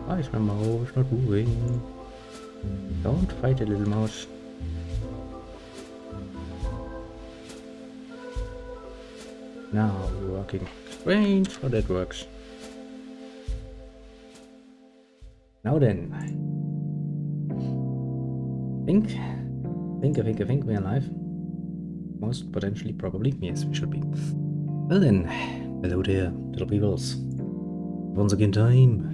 Why is my mouse not moving? Don't fight a little mouse. Now you're working. Strange how that works. Now then. I think we're alive. Most potentially, probably. Yes, we should be. Well then. Hello there, little peoples. Once again time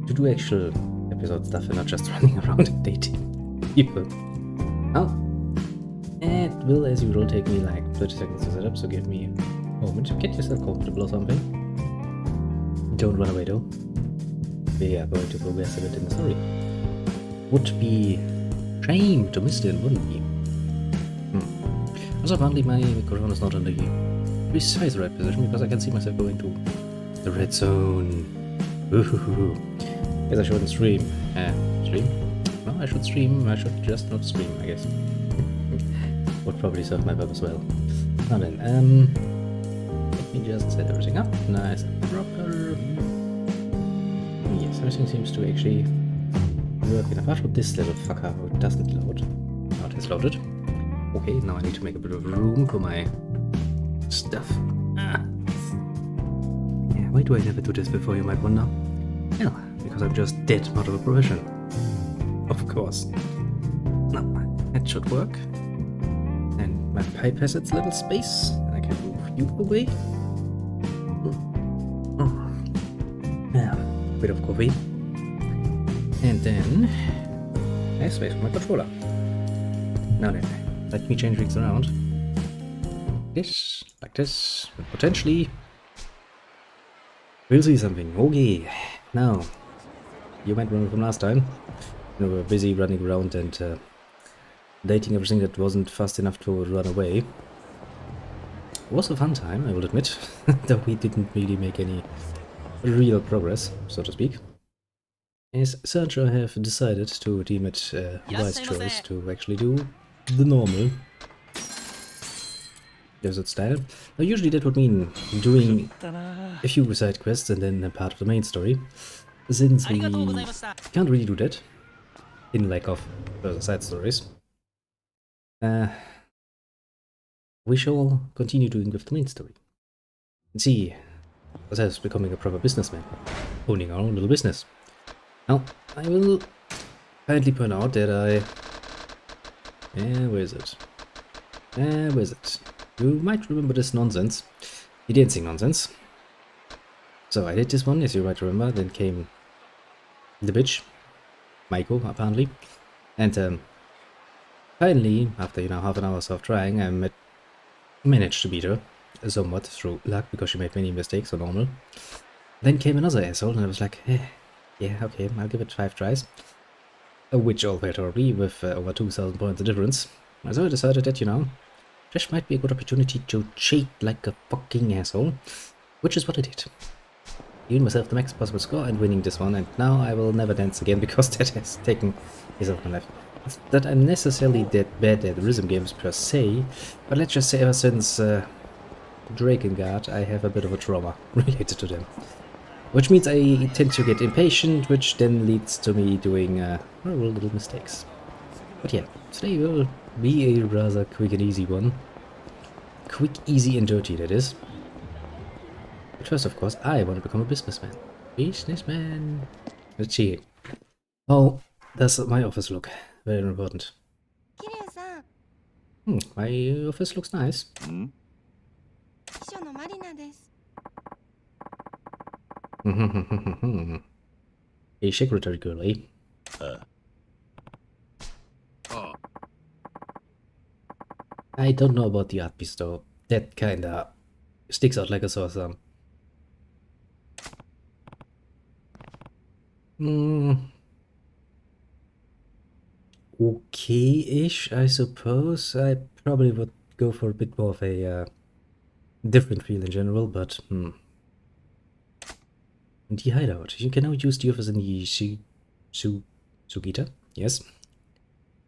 to do actual episode stuff and not just running around and dating people. Now, it will as usual take me like 30 seconds to set up, so give me a moment to get yourself comfortable or something. Don't run away though. We are going to progress a bit in the story. Would be shame to miss it, wouldn't be? Also apparently my microphone is not on the precise right position because I can see myself going to the red zone. Ooh. Guess I shouldn't stream. Stream? No, I should stream. I should just not stream, I guess. Would probably serve my purpose well. Now then, let me just set everything up. Nice and proper. Yes, everything seems to actually work enough. Apart from this little fucker who doesn't load. Now it has loaded. Okay, now I need to make a bit of room for my stuff. Yeah, why do I never do this before, you might wonder? Well, because I'm just dead out of a profession. Of course. Now, that should work. And my pipe has its little space, and I can move you away. Yeah, a bit of coffee. And then, I have space for my controller. Now then, let me change things around. This, like this, and potentially we'll see something. Okay, now you might remember from last time. We were busy running around and dating everything that wasn't fast enough to run away. It was a fun time, I will admit, though we didn't really make any real progress, so to speak. As such, I have decided to deem it a wise choice to actually do the normal desert style. Now usually that would mean doing a few side quests and then a part of the main story. Since we can't really do that, in lack of further side stories, we shall continue doing with the main story. And see ourselves becoming a proper businessman, owning our own little business. Now, I will kindly point out that where is it? Where is it? You might remember this nonsense, the dancing nonsense. So I did this one, as you might remember, then came the bitch, Maiko, apparently. And finally, after half an hour of trying, I managed to beat her, somewhat through luck, because she made many mistakes, so normal. Then came another asshole, and I was like, yeah, okay, I'll give it 5 tries. Which all failed horribly, with over 2,000 points of difference. So I decided that, this might be a good opportunity to cheat like a fucking asshole, which is what I did. Giving myself the max possible score and winning this one, and now I will never dance again because that has taken his off my life. It's that I'm necessarily that bad at rhythm games per se, but let's just say ever since Drakengard I have a bit of a trauma related to them. Which means I tend to get impatient, which then leads to me doing horrible little mistakes. But yeah, today will be a rather quick and easy one. Quick, easy and dirty, that is. But first, of course, I want to become a businessman. Businessman! Let's see. How does my office look? Very important. My office looks nice. A secretary girl, eh? I don't know about the art piece though. That kinda sticks out like a sore thumb. Okay-ish, I suppose. I probably would go for a bit more of a different feel in general, but the hideout. You can now use the office in the Sugita, yes.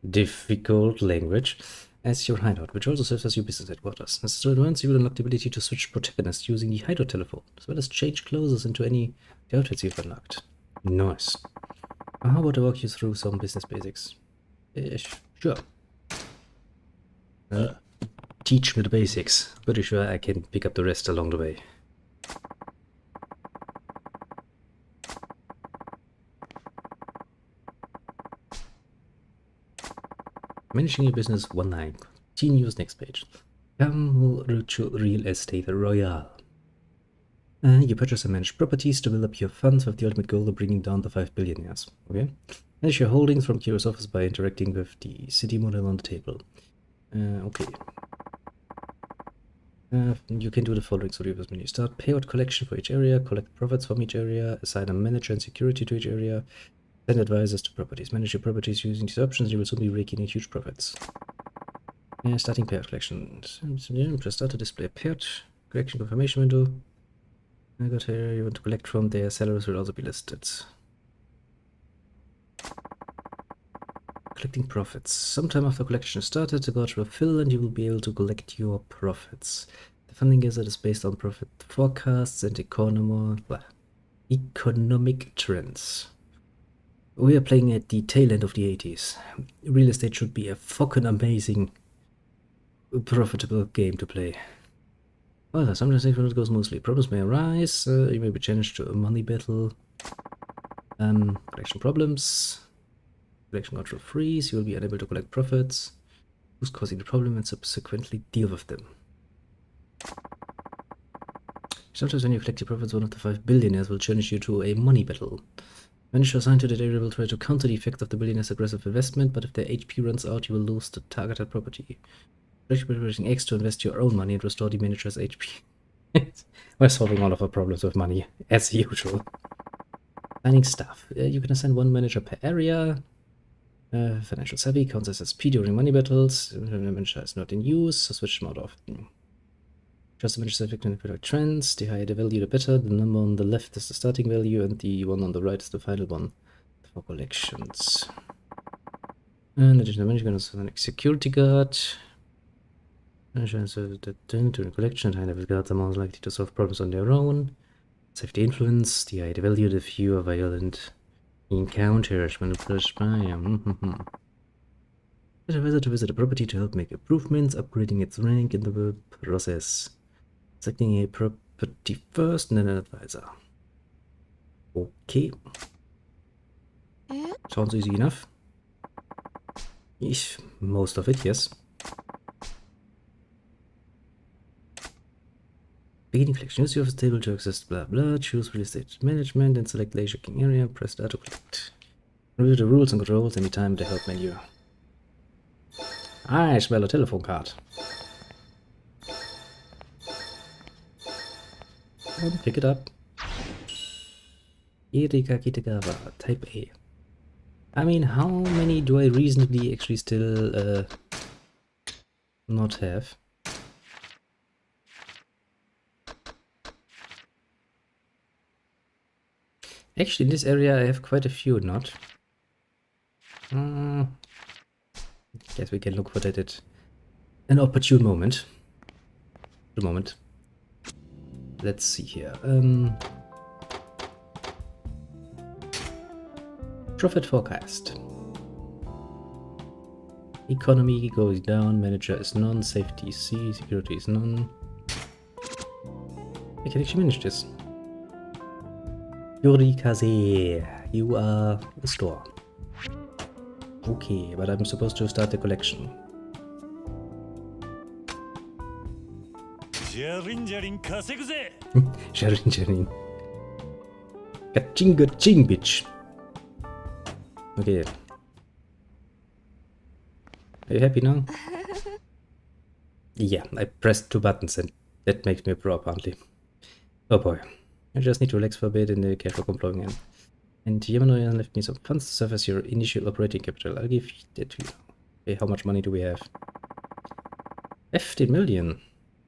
Difficult language. As your hideout, which also serves as your business headquarters. As to advance, you will unlock the ability to switch protagonists using the hideout telephone, as well as change clothes into any outfits you've unlocked. Nice. How about I walk you through some business basics? Sure. Teach me the basics. Pretty sure I can pick up the rest along the way. Managing your business one line. Continuous next page. Come to Real Estate Royale. You purchase and manage properties to build up your funds with the ultimate goal of bringing down the 5 billionaires. Okay? Manage your holdings from curious office by interacting with the city model on the table. Okay. You can do the following solutions when you start. Payout collection for each area, collect profits from each area, assign a manager and security to each area, send advisors to properties. Manage your properties using these options, you will soon be raking in huge profits. Starting payout collection. Press start to display a payout collection confirmation window. I got here, you want to collect from their salaries will also be listed. Collecting profits. Sometime after collection is started, the gauge will fill and you will be able to collect your profits. The funding gazette is based on profit forecasts and economic trends. We are playing at the tail end of the 80s. Real estate should be a fucking amazing, profitable game to play. However, sometimes things will not go smoothly. Problems may arise, you may be challenged to a money battle. Collection problems. Collection gauge will freeze, you will be unable to collect profits. Who's causing the problem and subsequently deal with them. Sometimes when you collect your profits, one of the 5 billionaires will challenge you to a money battle. Manager assigned to that area will try to counter the effect of the billionaire's aggressive investment, but if their HP runs out, you will lose the targeted property. Pressing X to invest your own money and restore the manager's HP. We're solving all of our problems with money, as usual. Assigning staff. You can assign 1 manager per area. Financial savvy counts as SP during money battles. When the manager is not in use, so switch them out often. Just the manager's effect on product trends. The higher the value, the better. The number on the left is the starting value, and the one on the right is the final one for collections. And additional manager can also assign a security guard. During collection, high-level guards are more likely to solve problems on their own. Safety influence, the higher the value, the fewer violent encounters when approached by Get a visitor to visit a property to help make improvements, upgrading its rank in the process. Selecting a property first and then an advisor. Okay. Sounds easy enough. Most of it, yes. Beginning collection. Use your office table to access blah blah. Choose real estate management and select Leisure King area. Press start to collect. Review the rules and controls anytime in the help menu. I smell a telephone card. And pick it up. Erika Kitagawa, type A. I mean, how many do I reasonably actually still not have? Actually, in this area I have quite a few not. Guess we can look for that at an opportune moment. Let's see here. Profit forecast. Economy goes down, manager is none, safety C, security is none. I can actually manage this. Yorikaze, you are the store. Okay, but I'm supposed to start the collection. Jarin, Jarin. Gaching, bitch. Okay. Are you happy now? Yeah, I pressed 2 buttons and that makes me a pro apparently. Oh boy. I just need to relax for a bit in the cash flow employment. And Yamano left me some funds to serve as your initial operating capital. I'll give that to you. Okay, how much money do we have? 50 million.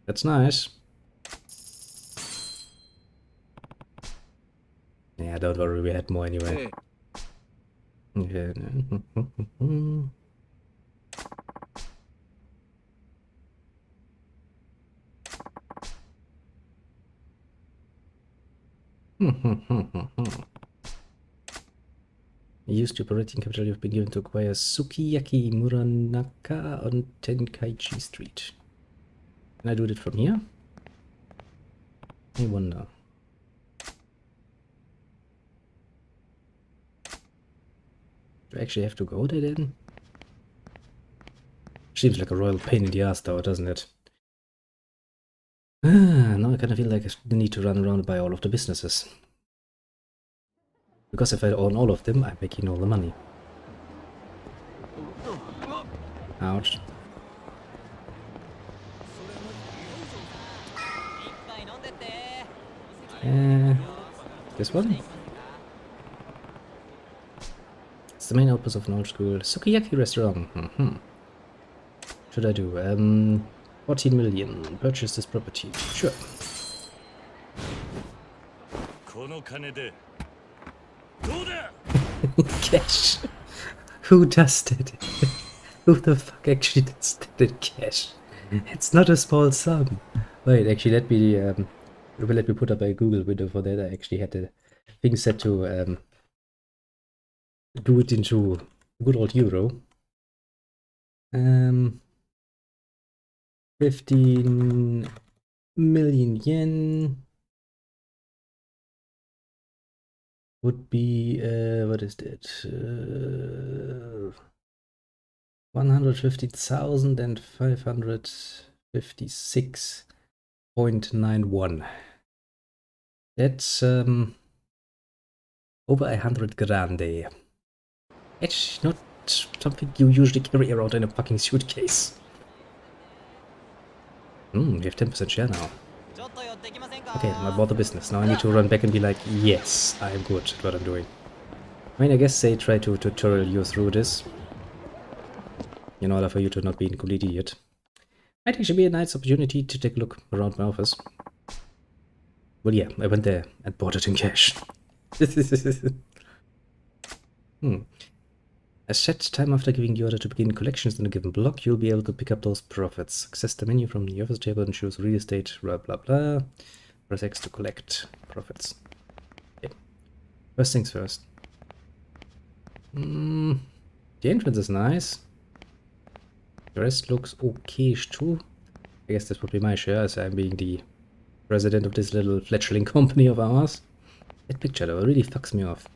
That's nice. Yeah, don't worry, we had more anyway. Okay. Use the operating capital you've been given to acquire Sukiyaki, Muranaka on Tenkaichi Street. Can I do it from here? I wonder. Do I actually have to go there then? Seems like a royal pain in the ass though, doesn't it? Now I kind of feel like I need to run around and buy all of the businesses. Because if I own all of them, I'm making all the money. Ouch. This one? It's the main outpost of an old school Sukiyaki restaurant. Should I do? 14 million. Purchase this property. Sure. Cash. Who does that? Who the fuck actually does that in cash? It's not a small sum. Wait, actually, let me put up a Google window for that. I actually had the thing set to do it into good old euro. 15 million yen would be, what is that? 150,556.91. That's over 100 grande. It's not something you usually carry around in a fucking suitcase. We have 10% share now. Okay, I bought the business. Now I need to run back and be like, yes, I'm good at what I'm doing. I mean, I guess they try to tutorial you through this in order for you to not be a complete idiot. Might actually be a nice opportunity to take a look around my office. Well, yeah, I went there and bought it in cash. A set time after giving the order to begin collections in a given block, you'll be able to pick up those profits. Access the menu from the office table and choose real estate, blah blah blah. Press X to collect profits. Okay. First things first. The entrance is nice. The rest looks okay-ish too. I guess this would be my share, as I'm being the president of this little fledgling company of ours. That picture though really fucks me off.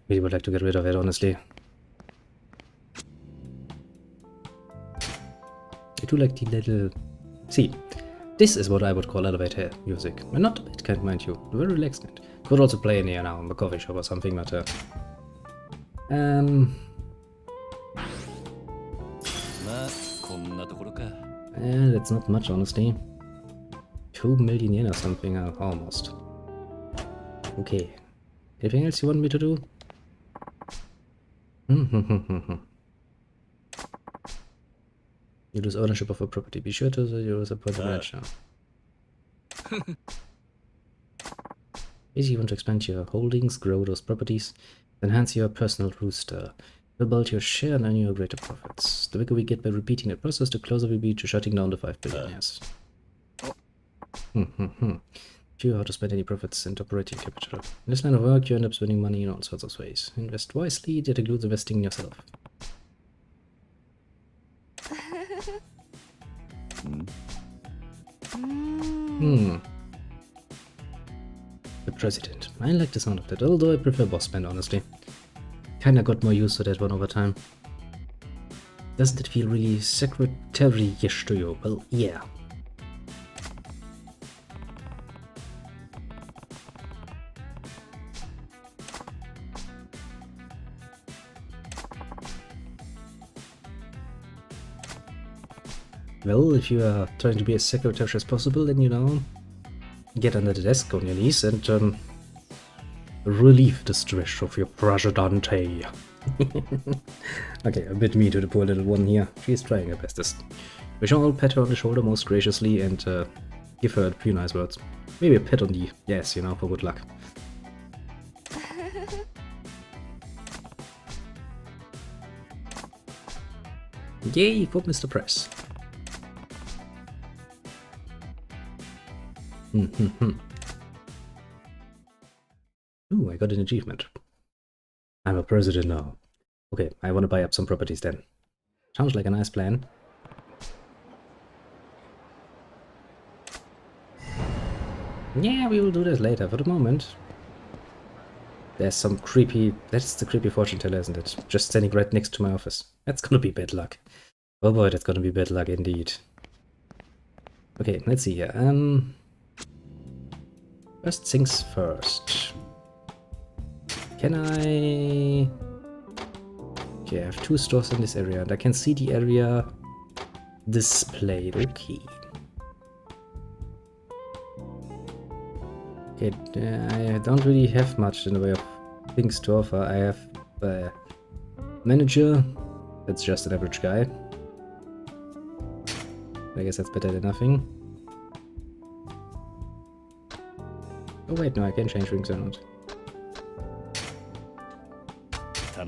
Really would like to get rid of it, honestly. I do like the little... See, this is what I would call elevator music. And not the bad kind, mind you. The very relaxed kind. Could also play in here now in the coffee shop or something, but... that's not much, honestly. 2 million yen or something, almost. Okay. Anything else you want me to do? You lose ownership of a property. Be sure to use a point of manage now. Basically, you want to expand your holdings, grow those properties, enhance your personal rooster. Build your share and earn your greater profits. The bigger we get by repeating the process, the closer we be to shutting down the 5 billionaires. You how to spend any profits and operating capital. In this line of work, you end up spending money in all sorts of ways. Invest wisely, that includes investing in yourself. The president. I like the sound of that, although I prefer bossman, honestly. Kinda got more used to that one over time. Doesn't it feel really secretary-ish to you? Well, yeah. Well, if you are trying to be as secretary as possible, then, you know, get under the desk on your knees and relieve the stress of your Presidente. Okay, a bit mean to the poor little one here. She is trying her bestest. We shall all pat her on the shoulder most graciously and give her a few nice words. Maybe a pat on the ass, you know, for good luck. Yay for Mr. Press. Ooh, I got an achievement. I'm a president now. Okay, I want to buy up some properties then. Sounds like a nice plan. Yeah, we will do this later. For the moment, there's some creepy... That's the creepy fortune teller, isn't it? Just standing right next to my office. That's gonna be bad luck. Oh boy, that's gonna be bad luck indeed. Okay, let's see here. First things first. Can I... Okay, I have 2 stores in this area, and I can see the area displayed. Okay. Okay, I don't really have much in the way of things to offer. I have a manager. That's just an average guy. I guess that's better than nothing. Oh wait, no, I can change rings or not. I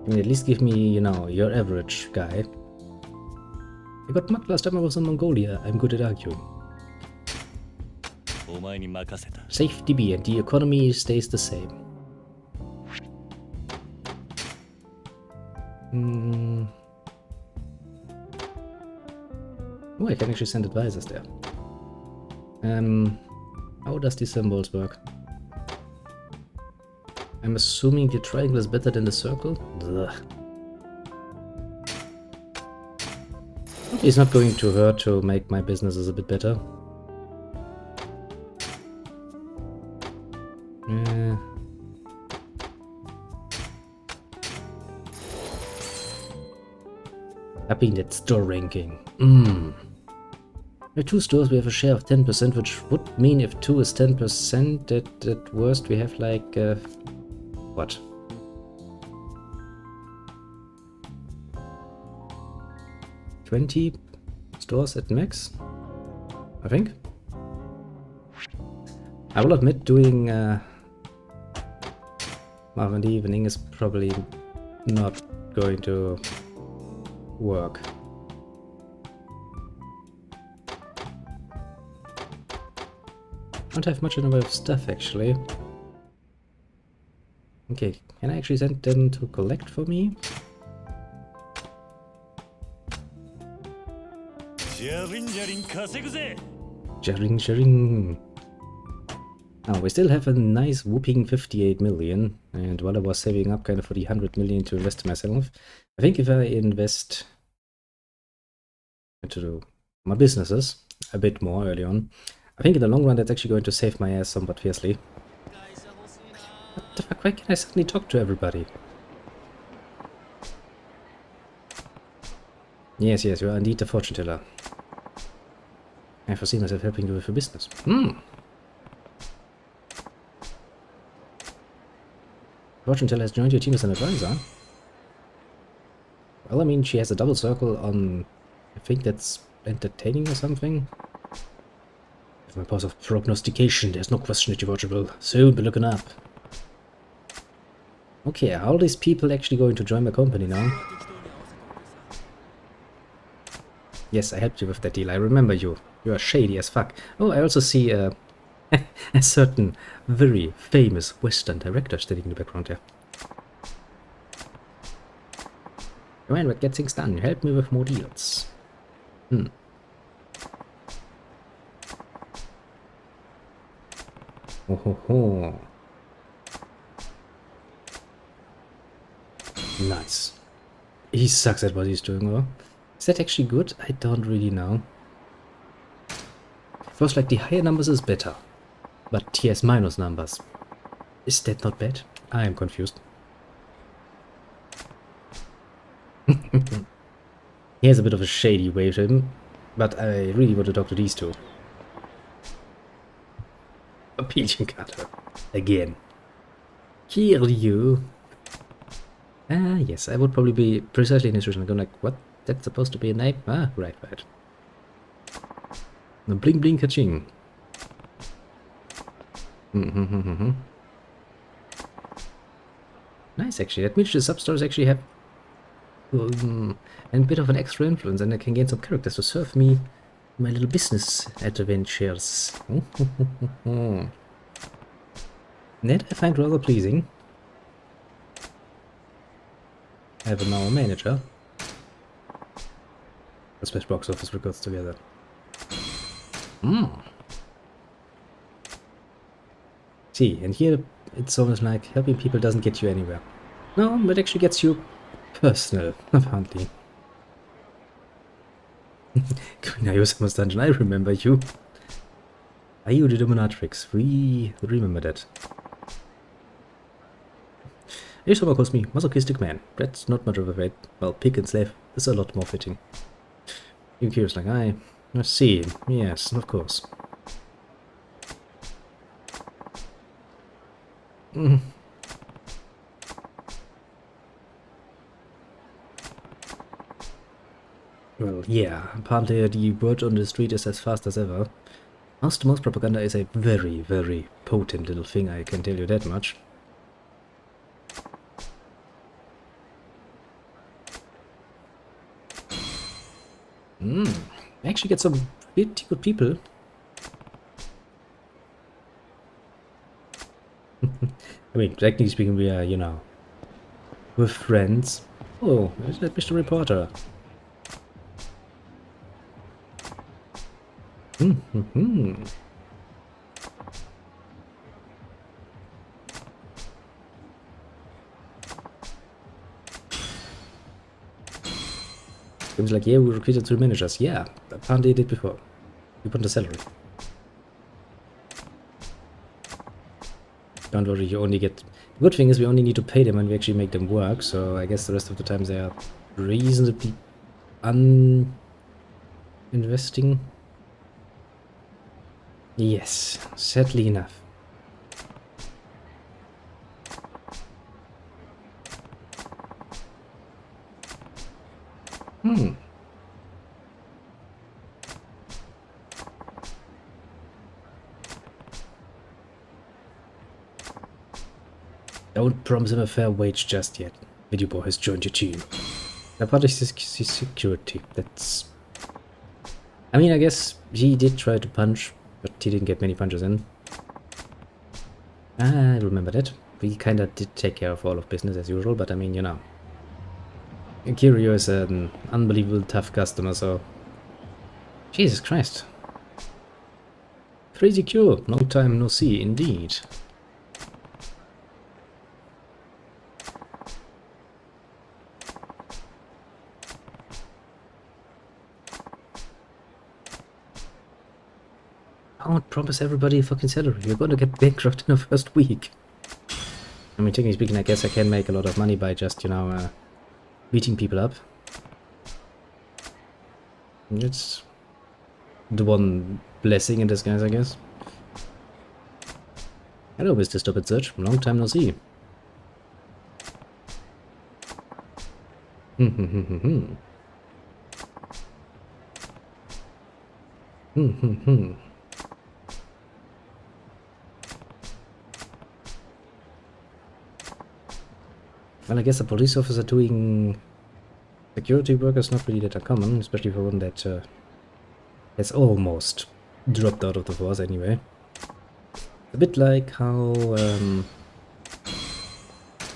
mean, at least give me, you know, your average guy. I got mugged last time I was in Mongolia. I'm good at arguing. Safety B, and the economy stays the same. Oh, I can actually send advisors there. How does these symbols work? I'm assuming the triangle is better than the circle? Ugh. It's not going to hurt to make my businesses a bit better. Upping that store ranking. With 2 stores we have a share of 10%, which would mean if 2 is 10%, that at worst we have like... what? $20 stores at max, I think. I will admit doing Marvin the evening is probably not going to work. Don't have much in the way of stuff actually. Okay, can I actually send them to collect for me? Jaring. Now we still have a nice whooping 58 million, and while I was saving up kind of for the 100 million to invest in myself, I think if I invest into my businesses a bit more early on, I think in the long run that's actually going to save my ass somewhat fiercely. What the fuck, why can I suddenly talk to everybody? Yes, you are indeed the fortune teller. I foresee myself helping you with your business. Fortune teller has joined your team as an advisor. Well, I mean, she has a double circle on... I think that's entertaining or something. With my powers of prognostication, there's no question that you watchable. Soon be looking up. Okay, how are these people actually going to join my company now? Yes, I helped you with that deal. I remember you. You are shady as fuck. Oh, I also see a certain very famous Western director standing in the background here. Come on, but get things done. Help me with more deals. Oh ho ho. Nice. He sucks at what he's doing, though. Is that actually good? I don't really know. Feels like the higher numbers is better. But he has minus numbers. Is that not bad? I am confused. He has a bit of a shady way to him, but I really want to talk to these two. A pigeon cutter. Again. Kill you. Ah, yes, I would probably be precisely in this region. I'm going like, what? That's supposed to be a name? Ah, right. The bling bling ka-ching. Nice, actually. That means the sub-stores actually have a bit of an extra influence, and I can gain some characters to serve me My little business adventures. That I find rather pleasing. I have now a manager. Let's smash box office records together. See, and here it's almost like helping people doesn't get you anywhere. No, but actually gets you personal, apparently. Queen Ayosama's dungeon, I remember you. Are you the dominatrix? We remember that. Ayosama calls me masochistic man. That's not much of a fate. Well, pig and slave is a lot more fitting. You curious like I see. Yes, of course. Well, yeah, apparently the word on the street is as fast as ever. Most propaganda is a very, very potent little thing, I can tell you that much. Actually get some pretty good people. I mean, technically speaking, we are, you know, we're friends. Oh, is that Mr. Reporter? It was like, yeah, we recruited 3 managers. Yeah, apparently they did before. We want the salary. Don't worry, you only get... The good thing is we only need to pay them when we actually make them work, so I guess the rest of the time they are reasonably investing. Yes, sadly enough. Don't promise him a fair wage just yet. Video boy has joined your team. Now part is security. That's... I mean, I guess he did try to punch, but he didn't get many punches in. I remember that. We kinda did take care of all of business as usual, but I mean, you know. Kiryu is an unbelievable tough customer, so... Jesus Christ. Crazy Q, long time no see, indeed. I won't promise everybody a fucking salary. You're gonna get bankrupt in the first week. I mean, technically speaking, I guess I can make a lot of money by just, you know, beating people up. It's the one blessing in disguise, I guess. Hello, Mr. Stupid Search. Long time no see. Well, I guess a police officer doing security work is not really that uncommon, especially for one that has almost dropped out of the force anyway. A bit like how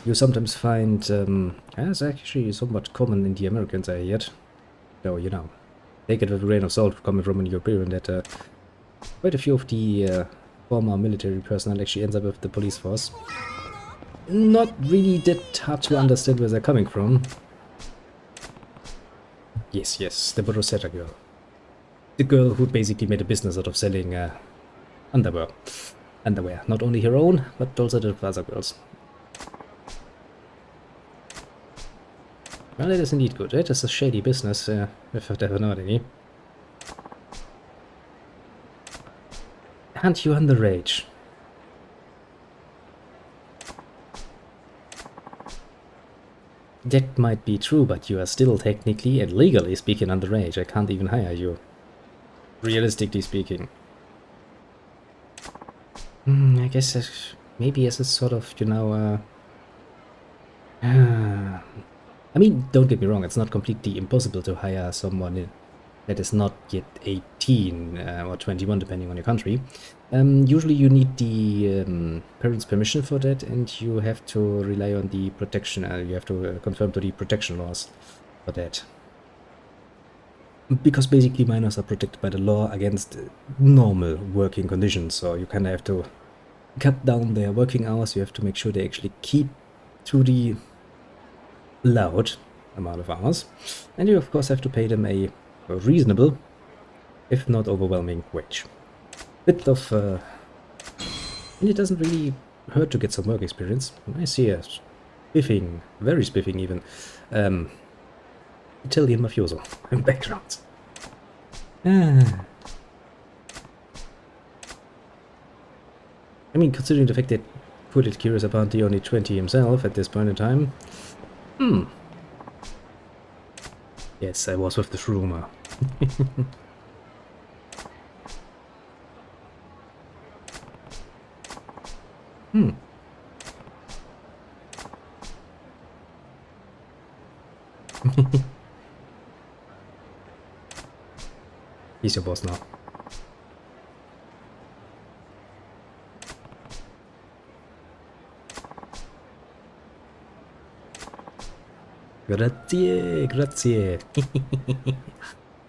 you sometimes find, it's actually somewhat common in the American side yet, though, you know, take it with a grain of salt coming from a European, that quite a few of the former military personnel actually ends up with the police force. Not really that hard to understand where they're coming from. Yes, the Borosetta girl. The girl who basically made a business out of selling underwear. Not only her own, but also the other girls. Well, it is indeed good. It is a shady business, if I've ever known any. Aren't you underage? That might be true, but you are still technically and legally speaking underage. I can't even hire you. Realistically speaking. I guess maybe as a sort of, you know, I mean, don't get me wrong, it's not completely impossible to hire someone that is not yet 18 or 21, depending on your country. Usually you need the parents' permission for that, and you have to rely on the protection, you have to conform to the protection laws for that. Because basically minors are protected by the law against normal working conditions, so you kind of have to cut down their working hours, you have to make sure they actually keep to the allowed amount of hours, and you of course have to pay them a reasonable, if not overwhelming, wage. Bit of and it doesn't really hurt to get some work experience. I see a spiffing, very spiffing even, Italian mafioso background. I mean, considering the fact that Put It Curious apparently only 20 himself at this point in time. Yes, I was with the rumor. He's your boss now. Grazie, grazie.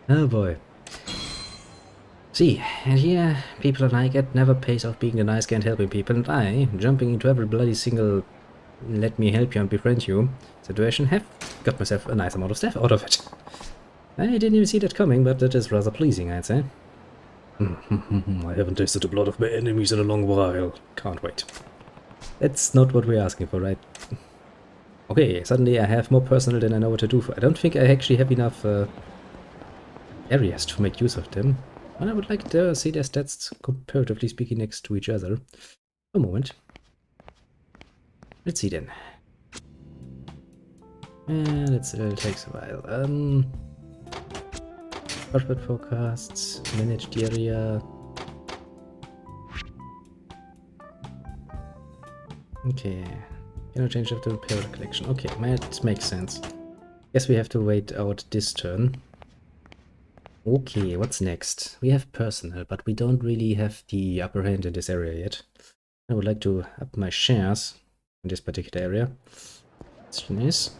Oh boy. See, and here, people like it never pays off being the nice guy and helping people, and I, jumping into every bloody single let me help you and befriend you situation, have got myself a nice amount of stuff out of it. I didn't even see that coming, but that is rather pleasing, I'd say. I haven't tasted the blood of my enemies in a long while. Can't wait. That's not what we're asking for, right? Okay, suddenly I have more personnel than I know what to do for. I don't think I actually have enough areas to make use of them. And I would like to see their stats, comparatively speaking, next to each other. A moment. Let's see then. It takes a while. Budget forecasts, managed area. Okay. Cannot change after repair the collection. Okay, that makes sense. Guess we have to wait out this turn. Okay, what's next? We have personnel, but we don't really have the upper hand in this area yet. I would like to up my shares in this particular area. Question is,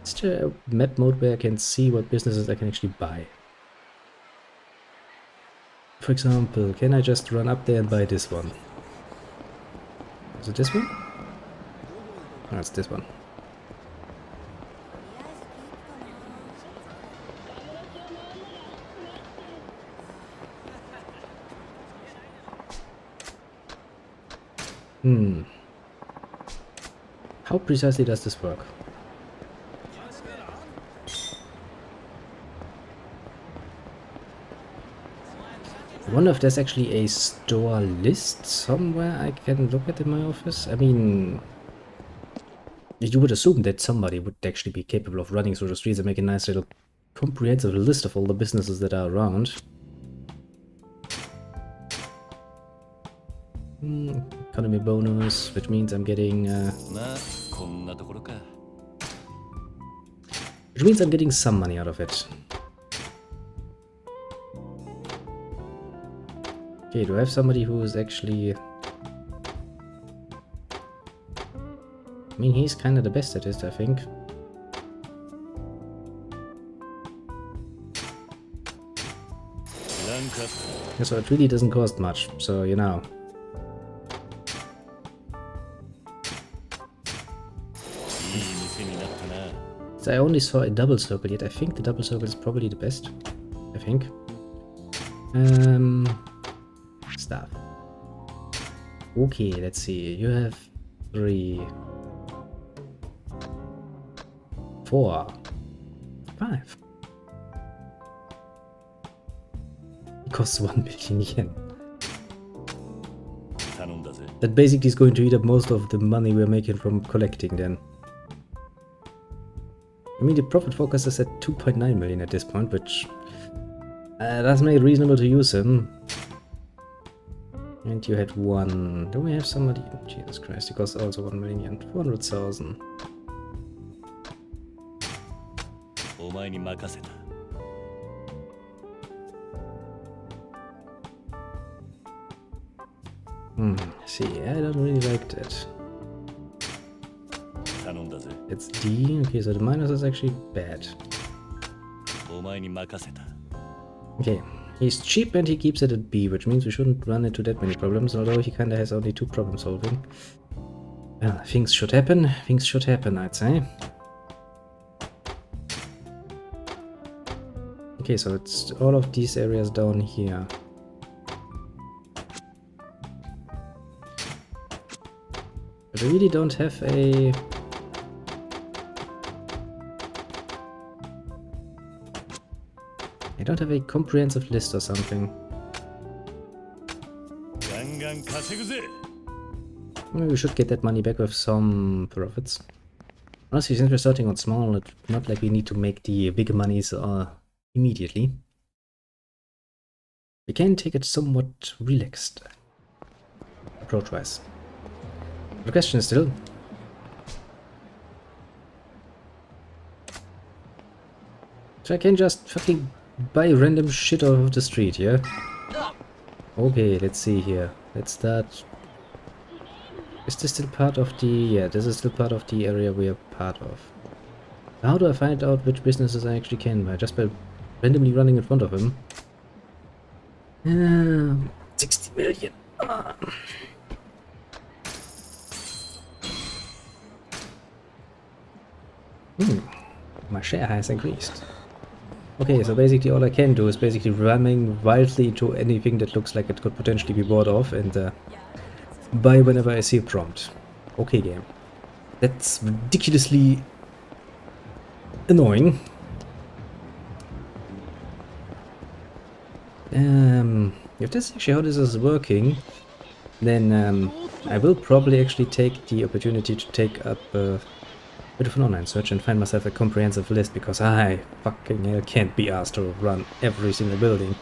is there a map mode where I can see what businesses I can actually buy? For example, can I just run up there and buy this one? Is it this one? Oh, it's this one. How precisely does this work? I wonder if there's actually a store list somewhere I can look at in my office. I mean, you would assume that somebody would actually be capable of running through the streets and make a nice little comprehensive list of all the businesses that are around. Economy bonus, which means I'm getting some money out of it. Okay, do I have somebody who is actually... I mean, he's kind of the best at it, I think. Yeah, so it really doesn't cost much, so you know. So I only saw a double circle yet. I think the double circle is probably the best. I think. Stuff. Okay, let's see. You have 3, 4, 5. It costs 1 billion yen. That basically is going to eat up most of the money we're making from collecting then. I mean, the profit focus is at 2.9 million at this point, which does make it reasonable to use him. And you had 1. Do we have somebody? Jesus Christ, it costs also 1 million. 400,000. See, I don't really like that. It's D. Okay, so the minus is actually bad. Okay, he's cheap and he keeps it at B, which means we shouldn't run into that many problems, although he kinda has only 2 problem solving. Well, things should happen, I'd say. Okay, so it's all of these areas down here. But I really don't have a... I don't have a comprehensive list or something. Maybe we should get that money back with some profits. Honestly, since we're starting on small, it's not like we need to make the bigger monies immediately. We can take it somewhat relaxed approach-wise. The question is still... So I can just fucking buy random shit off of the street, yeah? Okay, let's see here. Let's start... Is this still part of the... Yeah, this is still part of the area we are part of. How do I find out which businesses I actually can buy? Just by randomly running in front of him? 60 million. My share has increased. Okay, so basically all I can do is basically running wildly to anything that looks like it could potentially be bought off and buy whenever I see a prompt. Okay, game. That's ridiculously annoying. If this is actually how this is working, then I will probably actually take the opportunity to take up a bit of an online search and find myself a comprehensive list, because I fucking hell can't be asked to run every single building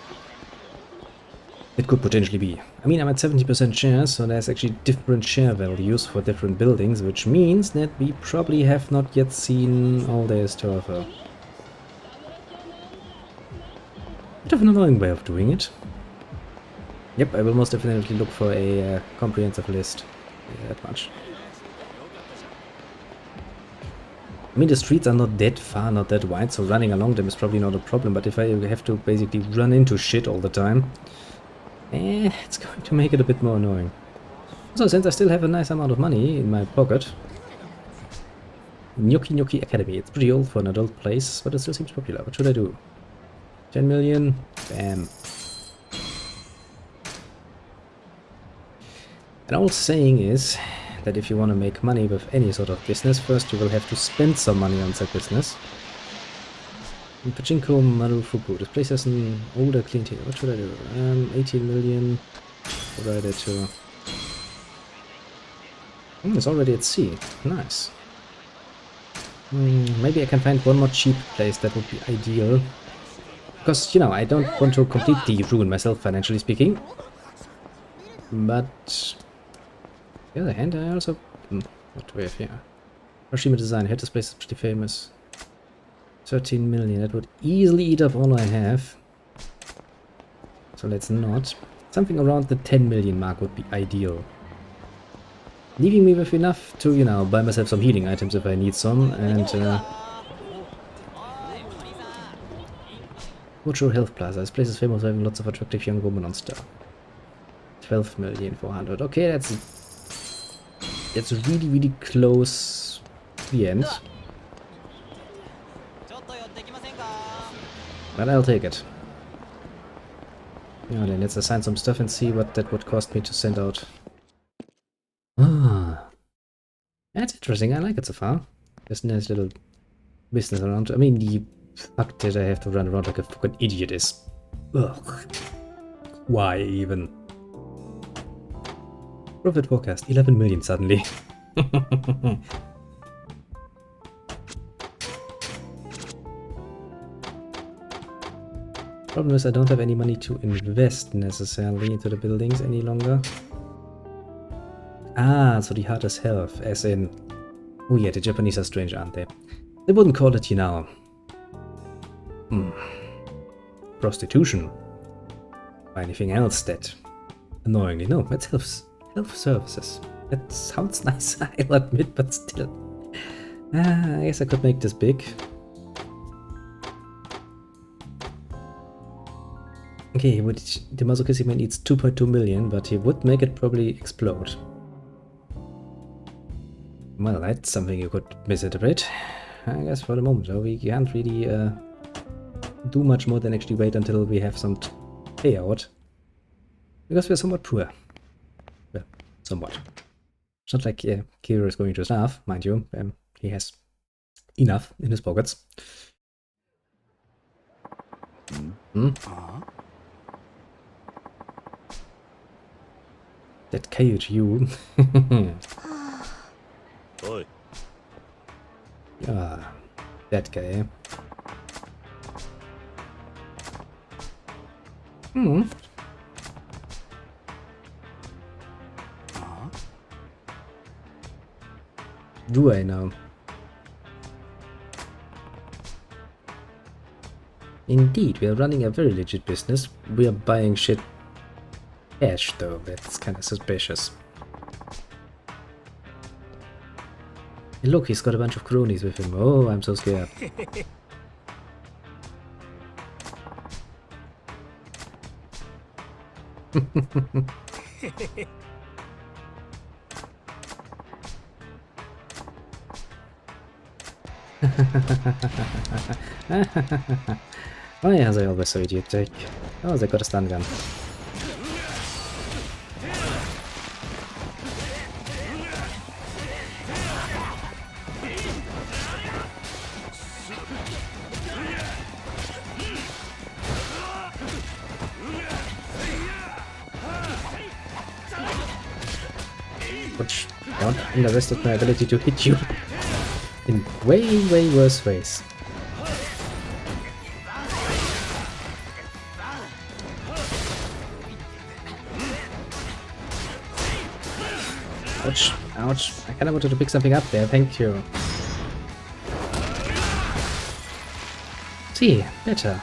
it could potentially be. I mean, I'm at 70% shares, so there's actually different share values for different buildings, which means that we probably have not yet seen all there is to offer. Bit of an annoying way of doing it. Yep, I will most definitely look for a comprehensive list. Yeah, that much. I mean, the streets are not that far, not that wide, so running along them is probably not a problem, but if I have to basically run into shit all the time, it's going to make it a bit more annoying. So, since I still have a nice amount of money in my pocket... Gnocchi Gnocchi Academy. It's pretty old for an adult place, but it still seems popular. What should I do? 10 million? Bam. An old saying is that if you want to make money with any sort of business, first you will have to spend some money on that business. Pachinko Marufuku. This place has an older clientele. What should I do? 18 million. Divided to... it's already at sea. Nice. Maybe I can find one more cheap place. That would be ideal. Because, you know, I don't want to completely ruin myself, financially speaking. But... on the other hand, I also... what do we have here? Hiroshima Design. I heard this place is pretty famous. 13 million. That would easily eat up all I have. So let's not. Something around the 10 million mark would be ideal. Leaving me with enough to, you know, buy myself some healing items if I need some, and Wocho Health Plaza. This place is famous for having lots of attractive young women on staff. 12,400,000. Okay, that's really, really close to the end. But I'll take it. Yeah, then let's assign some stuff and see what that would cost me to send out. Ah, that's interesting. I like it so far. There's a nice little business around. I mean, the fact that I have to run around like a fucking idiot is... ugh. Why even? Profit forecast, 11 million suddenly. Problem is I don't have any money to invest necessarily into the buildings any longer. Ah, so the heart is health, as in... oh yeah, the Japanese are strange, aren't they? They wouldn't call it, you know... Prostitution. Or anything else that annoyingly. No, that's health services. That sounds nice, I'll admit, but still. I guess I could make this big. Okay, the masochistic man needs 2.2 million, but he would make it probably explode. Well, that's something you could misinterpret. I guess for the moment, though, we can't really do much more than actually wait until we have some payout. Because we're somewhat poor. Well, somewhat. It's not like Kira is going to starve, mind you. He has enough in his pockets. That coyote you. Yeah, that guy. Do I know? Indeed, we are running a very legit business. We are buying shit cash, though. That's kind of suspicious. Hey, look, he's got a bunch of cronies with him. Oh, I'm so scared. Why are they always so idiotic? Oh, they got a stun gun. Which don't underestimate my ability to hit you in way, way worse ways. Ouch, ouch. I kinda wanted to pick something up there, thank you. See, better.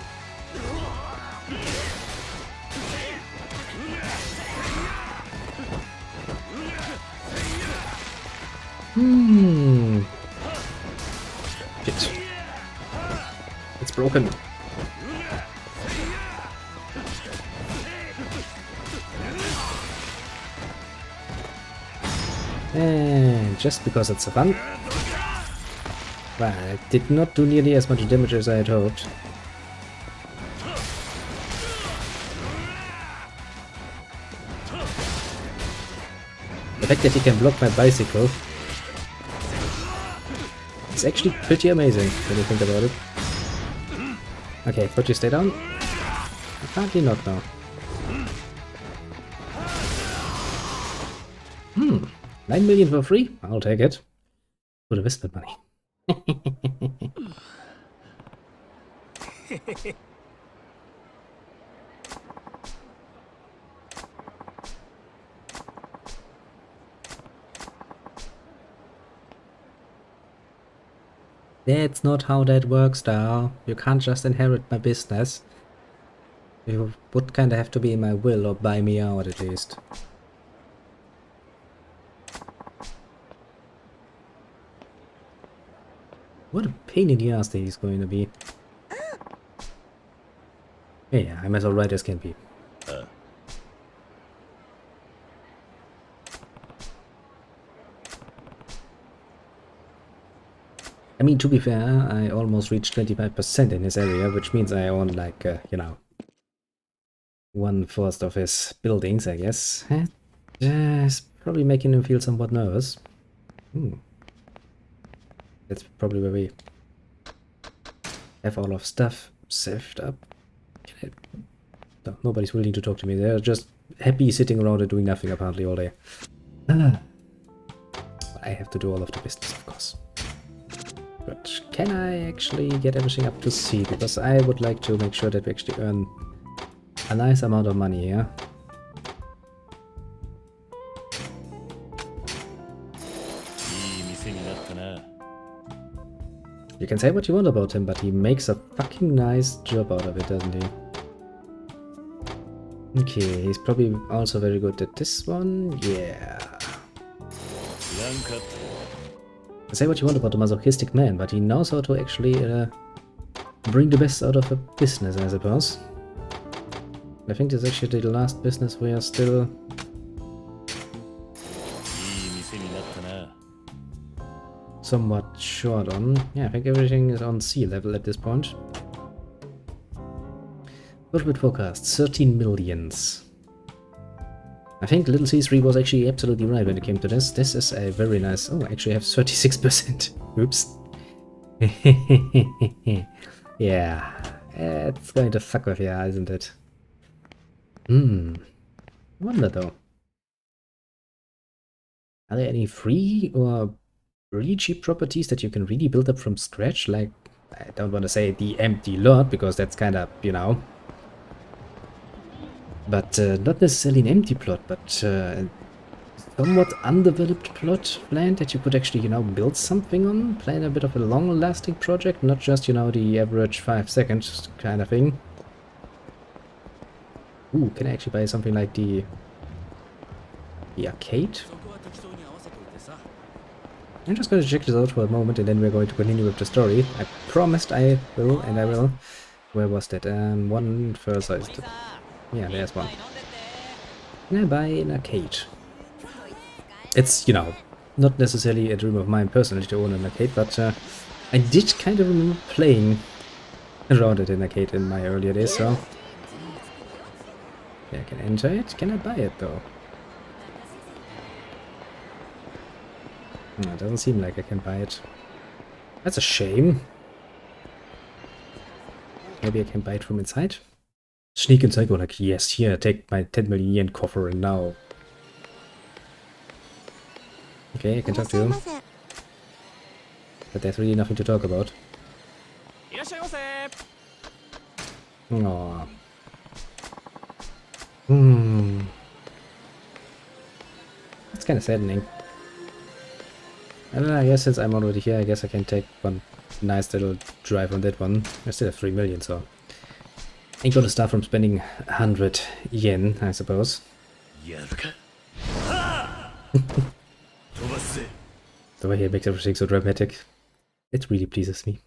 Shit. It's broken. And just because it's fun. Well, it did not do nearly as much damage as I had hoped. The fact that he can block my bicycle is actually pretty amazing when you think about it. Okay, but you stay down? Apparently not now. 9 million for free? I'll take it. Would have missed that money. That's not how that works, though. You can't just inherit my business. You would kinda have to be in my will or buy me out at least. What a pain in the ass that he's going to be. Yeah, I'm as alright as can be. I mean, to be fair, I almost reached 25% in his area, which means I own like, you know, 1/4 of his buildings, I guess. It's probably making him feel somewhat nervous. That's probably where we have all of stuff saved up. No, nobody's willing to talk to me. They're just happy sitting around and doing nothing apparently all day. I have to do all of the business, of course. But can I actually get everything up to C? Because I would like to make sure that we actually earn a nice amount of money here. You can say what you want about him, but he makes a fucking nice job out of it, doesn't he? Okay, he's probably also very good at this one. Yeah. Say what you want about the masochistic man, but he knows how to actually bring the best out of a business, I suppose. I think this is actually the last business we are still... somewhat short on. Yeah, I think everything is on sea level at this point. Profit forecast, 13 millions. I think Little C3 was actually absolutely right when it came to this. This is a very nice... Oh, I actually have 36%. Oops. Yeah, it's going to fuck with you, isn't it? I wonder though. Are there any free or really cheap properties that you can really build up from scratch? Like, I don't want to say the empty lot, because that's kind of, you know... But not necessarily an empty plot, but somewhat undeveloped plot land that you could actually, you know, build something on, plan a bit of a long-lasting project, not just, you know, the average 5 seconds kind of thing. Ooh, can I actually buy something like the arcade? I'm just going to check this out for a moment, and then we're going to continue with the story. I promised I will, and I will. Where was that? One further is the... Yeah, there's one. Can I buy an arcade? It's, you know, not necessarily a dream of mine personally to own an arcade, but I did kind of remember playing around at an arcade in my earlier days, so... Yeah, I can enter it. Can I buy it, though? No, it doesn't seem like I can buy it. That's a shame. Maybe I can buy it from inside? Sneak inside, go like, yes, here, take my 10 million yen coffer and now. Okay, I can talk to you. But there's really nothing to talk about. Aww. That's kind of saddening. I don't know, I guess since I'm already here, I guess I can take one nice little drive on that one. I still have 3 million, so... Ain't gonna start from spending 100 yen, I suppose. The way he makes everything so dramatic. It really pleases me.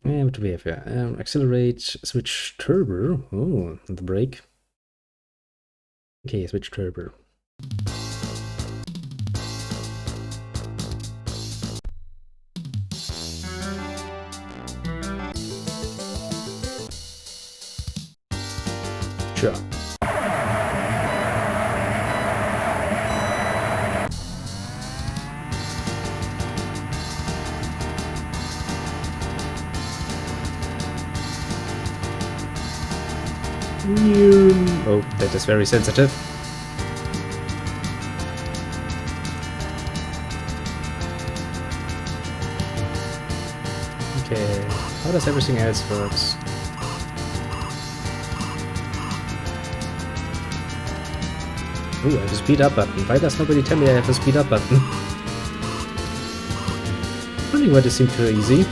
And what do we have here? Accelerate, switch turbo. Oh, the brake. Okay, switch turbo. Sure. Oh, that is very sensitive. Okay, how does everything else work? Ooh, I have a speed up button. Why does nobody tell me I have a speed up button? Wondering why this seemed too easy.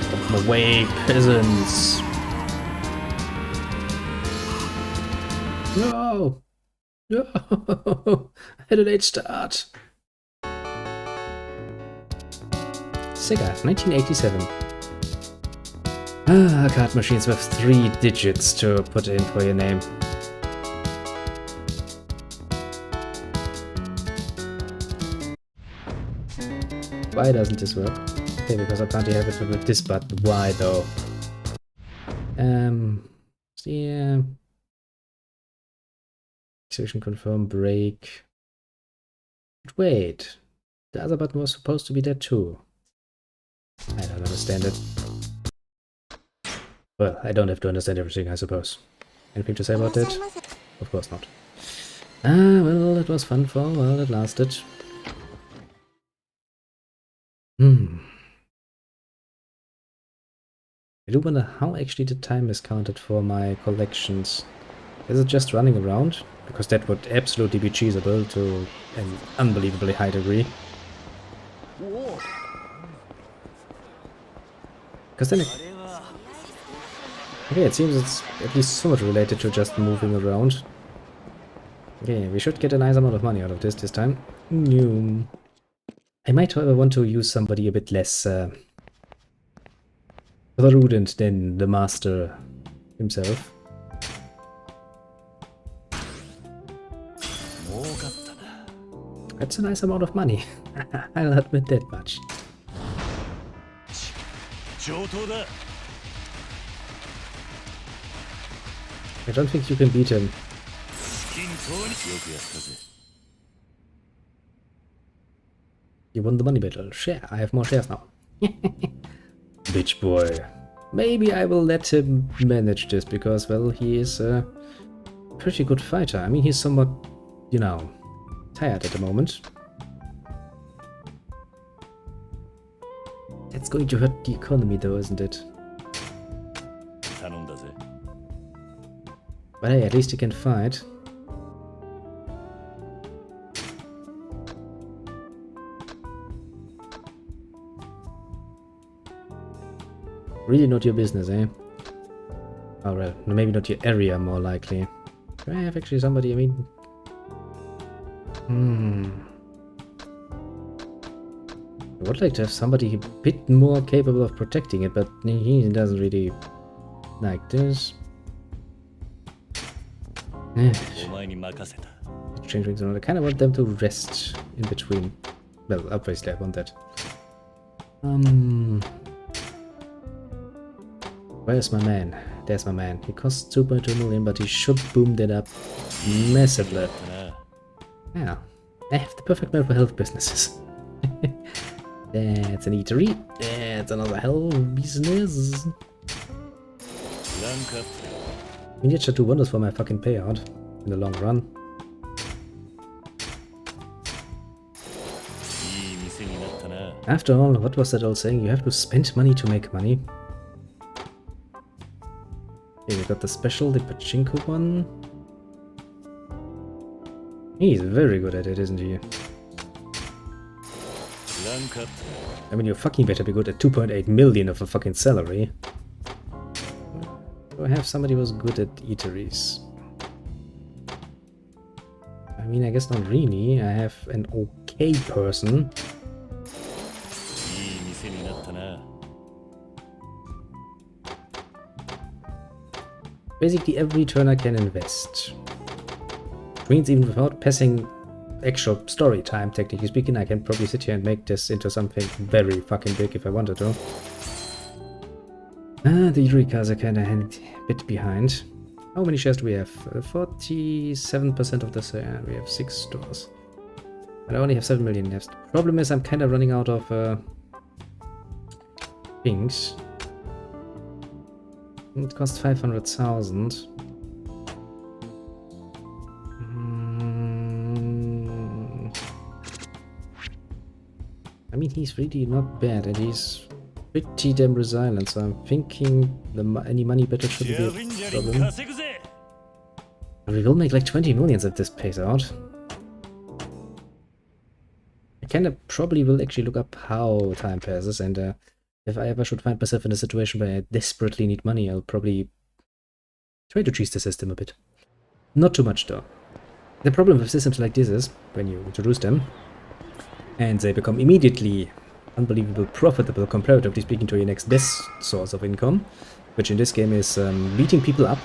Get away, peasants! No! No! I had a late start. Sega, 1987. Ah, card machines with 3 digits to put in for your name. Why doesn't this work? Okay, because apparently I have it with this button. Why though? Yeah. Execution confirm break. But wait. The other button was supposed to be there too. I don't understand it. Well, I don't have to understand everything, I suppose. Anything to say about that? Of course not. Ah, well, it was fun for a while, it lasted. I do wonder how actually the time is counted for my collections. Is it just running around? Because that would absolutely be cheesable to an unbelievably high degree. Because then okay, it seems it's at least somewhat related to just moving around. Okay, we should get a nice amount of money out of this time. No. I might, however, want to use somebody a bit less prudent than the master himself. That's a nice amount of money. I'll admit that much. I don't think you can beat him. You won the money battle. Share. I have more shares now. Bitch boy. Maybe I will let him manage this because, well, he is a pretty good fighter. I mean, he's somewhat, you know, tired at the moment. That's going to hurt the economy though, isn't it? But hey, at least he can fight. Really not your business, eh? Oh, well, maybe not your area, more likely. Do I have actually somebody, I mean... I would like to have somebody a bit more capable of protecting it, but he doesn't really like this. Change rings around. I kind of want them to rest in between. Well, obviously I want that. Where's my man? There's my man. He costs 2.2 million, but he should boom that up massively. Yeah, I have the perfect man for health businesses. That's an eatery. That's another health business. I mean, it should do wonders for my fucking payout in the long run. After all, what was that old saying? You have to spend money to make money. Okay, we got the special, the pachinko one. He's very good at it, isn't he? I mean, you fucking better be good at 2.8 million of a fucking salary. Do I have somebody who's good at eateries? I mean, I guess not really. I have an okay person. Basically, every turner can invest. Which means even without passing actual story time, technically speaking, I can probably sit here and make this into something very fucking big if I wanted to. The eatery cars are kinda a bit behind. How many shares do we have? 47% of this. We have 6 stores. And I only have 7 million left. The problem is I'm kinda running out of things. It costs 500,000. I mean, he's really not bad, and he's pretty damn resilient, so I'm thinking any money better shouldn't be a problem. And we will make like 20 millions if this pays out. I kinda probably will actually look up how time passes, and if I ever should find myself in a situation where I desperately need money, I'll probably try to cheese the system a bit. Not too much though. The problem with systems like this is, when you introduce them, and they become immediately unbelievable profitable comparatively speaking to your next best source of income, which in this game is beating people up,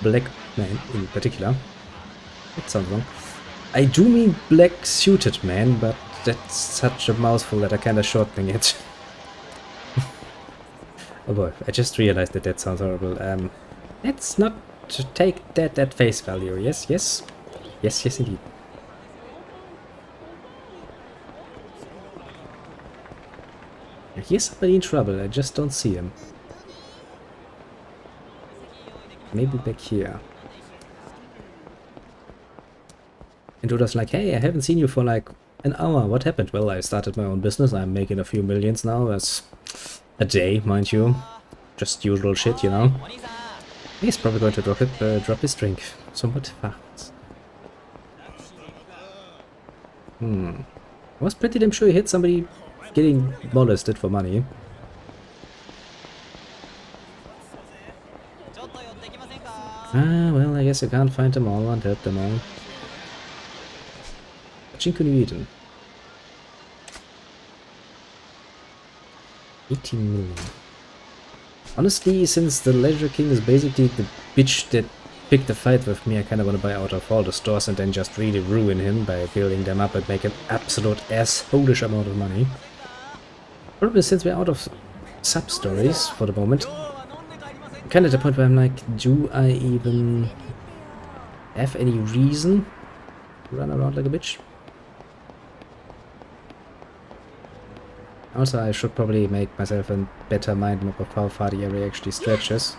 black men in particular. That sounds wrong. I do mean black suited men, but that's such a mouthful that I kinda shortening it. Oh boy, I just realized that that sounds horrible. Let's not take that at face value. Yes, yes. Yes, yes indeed. Here's somebody in trouble, I just don't see him. Maybe back here. And Duda's like, hey, I haven't seen you for like an hour. What happened? Well, I started my own business. I'm making a few millions now. That's a day, mind you. just usual shit, you know. He's probably going to drop his drink somewhat fast. I was pretty damn sure he hit somebody getting molested for money. Ah, well, I guess you can't find them all and help them all. Chinkunuyiden. 18 million. Honestly, since the Leisure King is basically the bitch that picked the fight with me, I kind of want to buy out of all the stores and then just really ruin him by building them up and make an absolute assholish amount of money. Probably since we're out of sub-stories for the moment, I'm kind of at the point where I'm like, do I even have any reason to run around like a bitch? Also, I should probably make myself a better mind map of how far the area actually stretches.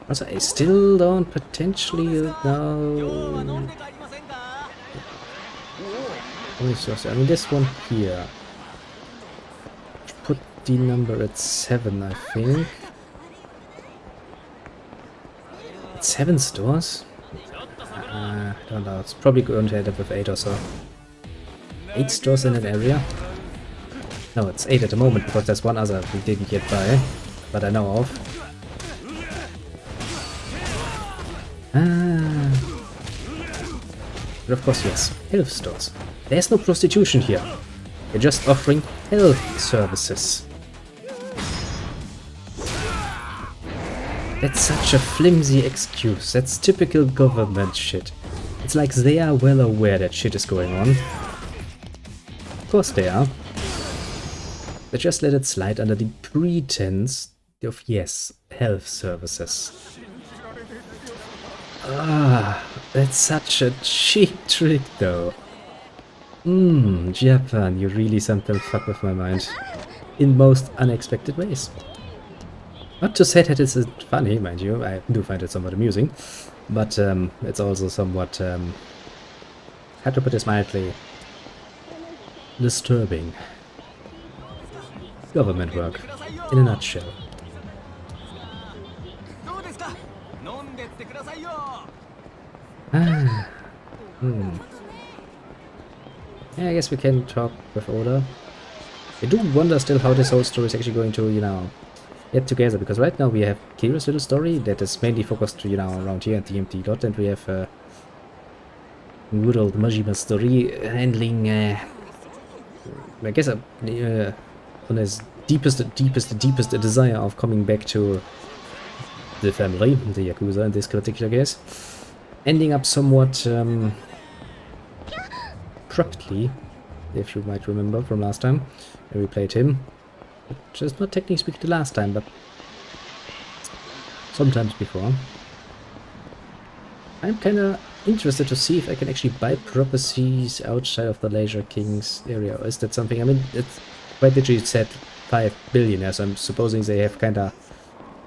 Also, I still don't potentially know... I mean, this one here. Put the number at 7, I think. 7 stores? I don't know, it's probably going to end up with 8 or so. 8 stores in an area? No, it's 8 at the moment, because there's one other we didn't yet buy, but I know of. But of course, yes, health stores. There's no prostitution here. They're just offering health services. That's such a flimsy excuse. That's typical government shit. It's like they are well aware that shit is going on. Of course they are. They just let it slide under the pretense of, yes, health services. Ah, that's such a cheap trick though. Japan, you really sometimes fuck with my mind. In most unexpected ways. Not to say that it's funny, mind you, I do find it somewhat amusing. But it's also somewhat, how to put this mildly, disturbing. Government work, in a nutshell. Yeah, I guess we can talk with Oda. I do wonder still how this whole story is actually going to, you know, get together, because right now we have Kira's little story that is mainly focused, you know, around here at the empty lot, and we have good old Majima's story handling, I guess, on his deepest desire of coming back to the family, the Yakuza in this particular case, ending up somewhat abruptly, if you might remember from last time when we played him. Which is not technically speaking the last time, but sometimes before. I'm kinda interested to see if I can actually buy properties outside of the Leisure King's area. Or is that something? I mean, it's quite literally said 5 billionaires, so I'm supposing they have kinda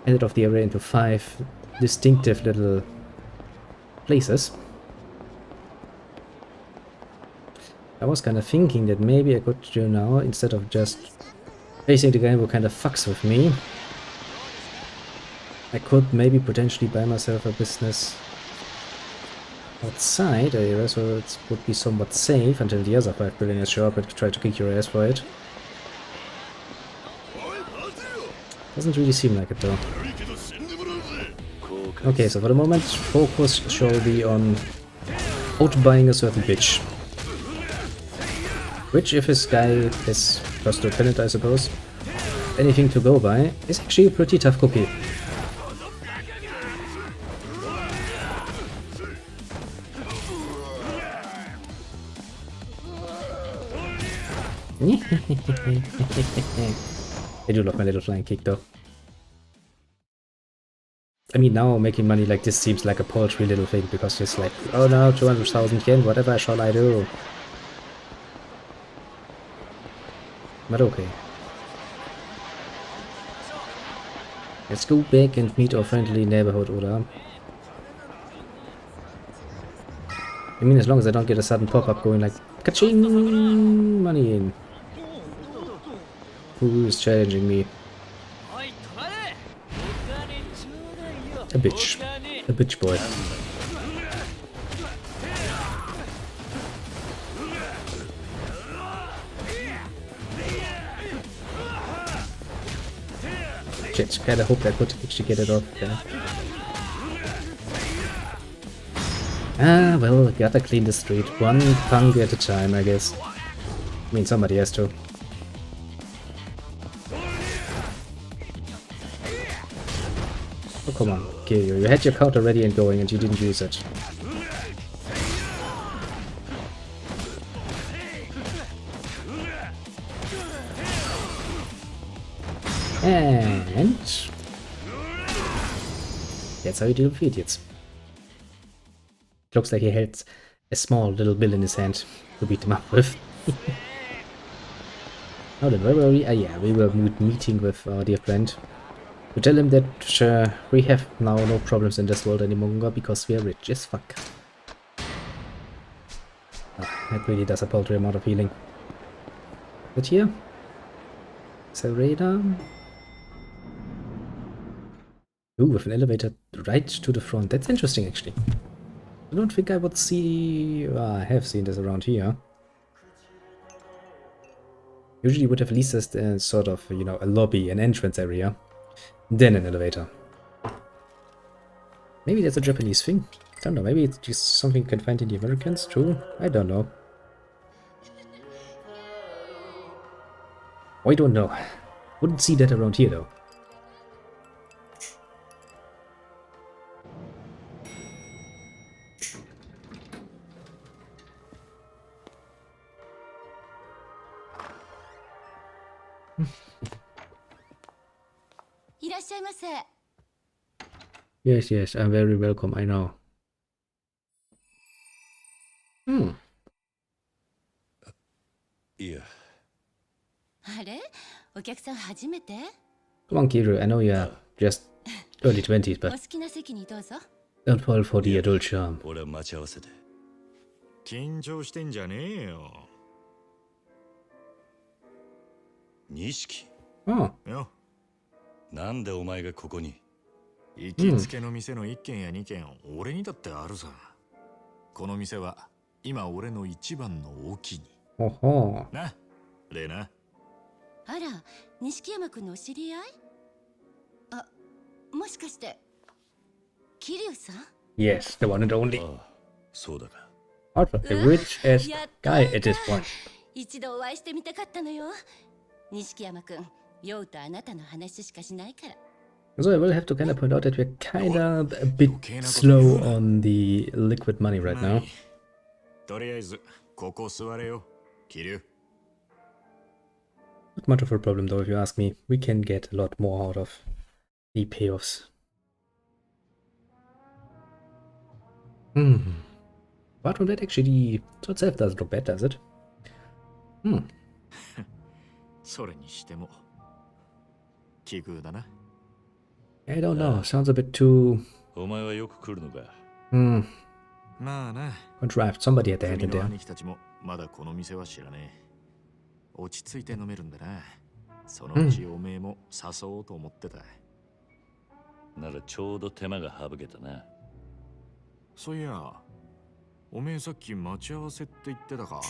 ended off the area into 5 distinctive little places. I was kinda thinking that maybe I could, you know, instead of just facing the guy who kinda fucks with me, I could maybe potentially buy myself a business outside area, so it would be somewhat safe until the other 5 billionaires show up and try to kick your ass for it. Doesn't really seem like it though. Okay, so for the moment, focus shall be on out-buying a certain bitch. Which, if this guy is close to a planet, I suppose, anything to go by, is actually a pretty tough cookie. I do love my little flying kick though. I mean, now making money like this seems like a paltry little thing, because it's like, oh no, 200,000 yen, whatever shall I do? But okay. Let's go back and meet our friendly neighborhood, Oda. I mean, as long as I don't get a sudden pop-up going like, ka-ching! Money in. Who is challenging me? A bitch. A bitch boy. Shit, kinda hope I could actually get it off there. Ah, well, gotta clean the street. One punk at a time, I guess. I mean, somebody has to. Oh, come on. Okay, you had your counter ready and going and you didn't use it. And that's how you deal with idiots. Looks like he had a small little bill in his hand to beat them up with. Now then, where were we? Ah, yeah, we were meeting with our dear friend to tell him that we have now no problems in this world anymore because we are rich as fuck. Oh, that really does a paltry amount of healing. But here, is a radar. Ooh, with an elevator right to the front. That's interesting, actually. I don't think I would see... I have seen this around here. Usually would have at least a sort of, you know, a lobby, an entrance area. Then an elevator. Maybe that's a Japanese thing. I don't know, maybe it's just something you can find in the Americans too. I don't know. I don't know. Wouldn't see that around here though. Yes, yes, I'm very welcome, I know. Yeah. Come on, Kiru, I know you're just early 20s, but don't fall for the adult charm. 俺は待ち合わせで。緊張してんじゃねえよ。錦。Oh, よ、なんでお前がここに？行きつけの店の1軒や2軒、俺にだってあるさ。この店は今俺の一番のお気に。 oh. な、レナ。あら、錦山君のお知り合い？あ、もしかして桐生さん？ Yes, the one and only. ああ、そうだか。 Also, a rich-ass guy at this point. 一度お会いしてみたかったのよ。錦山君、陽とあなたの話しかしないから。 So I will have to kind of point out that we're kind of a bit slow on the liquid money right now. とりあえずここ座れよ、桐生。 Not much of a problem though, if you ask me. We can get a lot more out of the payoffs. Apart from that, actually, the sword itself doesn't look bad, does it? それにしても奇遇だな。 I don't know. Sounds a bit too お前はよく来るのか。まあな。 contrived. Somebody had their hand 君 in の there. 兄貴たちもまだこの店は知らねえ。落ち着いて飲めるんだな。そのうちおめえも誘おうと思ってた。ならちょうど手間が省けたな。そういや、おめえさっき待ち合わせって言ってたか？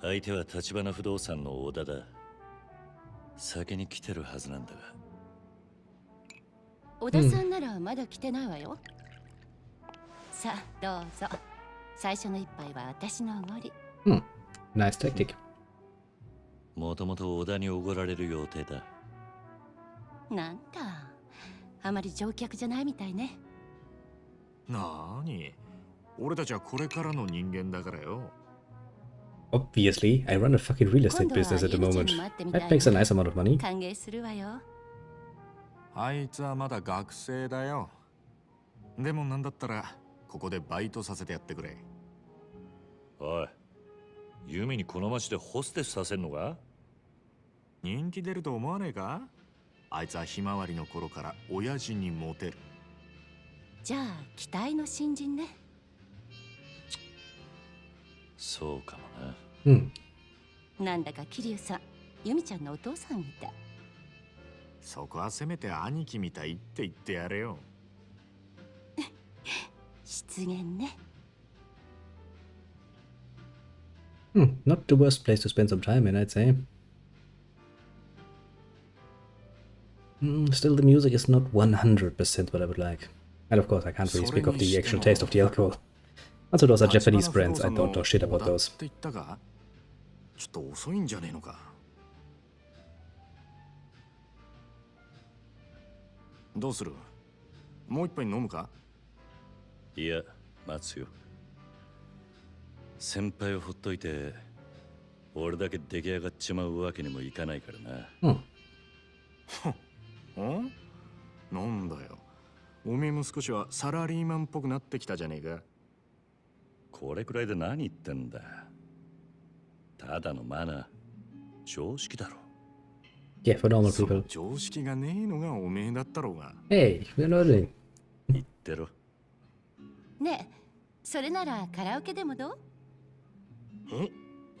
相手は橘不動産の小田だ。先に来てるはずなんだが。小田さんならまだ来てないわよ。さあ、どうぞ。最初の一杯は私のおごり。Nice tactic. もともと小田におごられる予定だ。なんだ、あまり乗客じゃないみたいね。なーに、俺たちはこれからの人間だからよ。 Obviously, I run a fucking real estate business at the moment. That makes a nice amount of money. 歓迎するわよ。あいつはまだ学生だよ。でもなんだったらここでバイトさせてやってくれ。おい、ユミにこの町でホステスさせんのか？人気出ると思わねえか？あいつはひまわりの頃から親父にモテる。じゃあ期待の新人ね。そうかもな。なんだか桐生さん、由美ちゃんのお父さんみたい。そこはせめて兄貴みたいって言ってやれよ。失言ね。Not the worst place to spend some time in, I'd say. Still, the music is not 100% what I would like. And of course, I can't really speak of the actual taste of the alcohol. Also, those are Japanese brands, I don't know shit about those. ちょっと遅いんじゃねえのか。どうする？もう一杯飲むか？いや、待つよ。先輩をほっといて、俺だけ出来上がっちまうわけにもいかないからな。なんだよ。おめえも少しはサラリーマンっぽくなってきたじゃねえか。これくらいで何言ってんだ。ただのマナー、常識だろ。Yeah, for normal people. 常識がねえのがおめえだったろうが。Hey, we're loading. 言ってろ。ねえ、それならカラオケでもどう？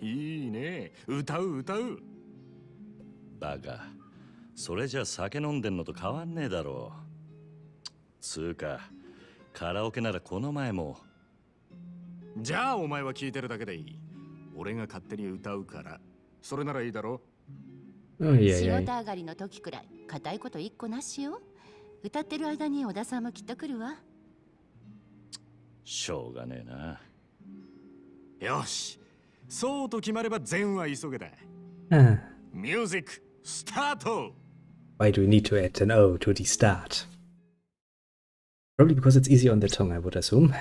いいね。歌う。バカ。それじゃ酒飲んでんのと変わんねえだろう。つうか、カラオケならこの前も。じゃあお前は聞いてるだけでいい。俺が勝手に歌うから。それならいいだろ。Oh, yeah, 仕 yeah. 事上がりの時くらい固いこと一個なしよ。歌ってる間に小田さんもきっと来るわ。しょうがねえな。よし。そうと決まれば善は急げだ。ミュージックスタート。 Why do we need to add an O to the start? Probably because it's easy on the tongue, I would assume.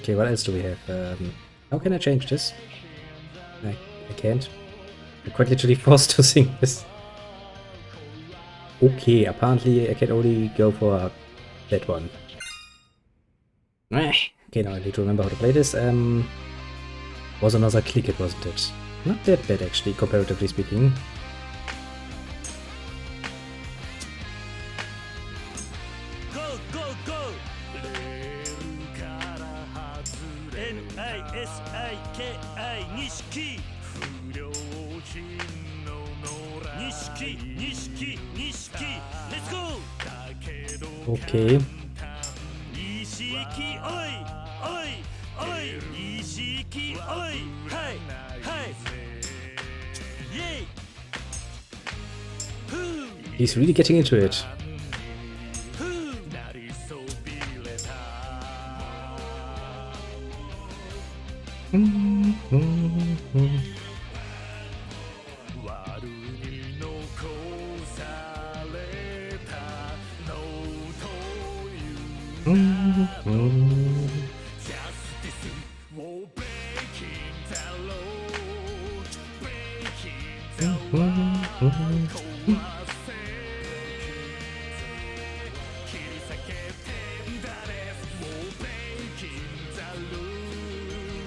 Okay, what else do we have? How can I change this? I can't. I'm quite literally forced to sing this. Okay, apparently I can only go for that one. Okay, now I need to remember how to play this. Was another click, it wasn't it? Not that bad actually, comparatively speaking. Go, go, go! N-I-S-I-K-I 錦Let's go! Okay. 錦おい錦おいはいイェイ He's really getting into it.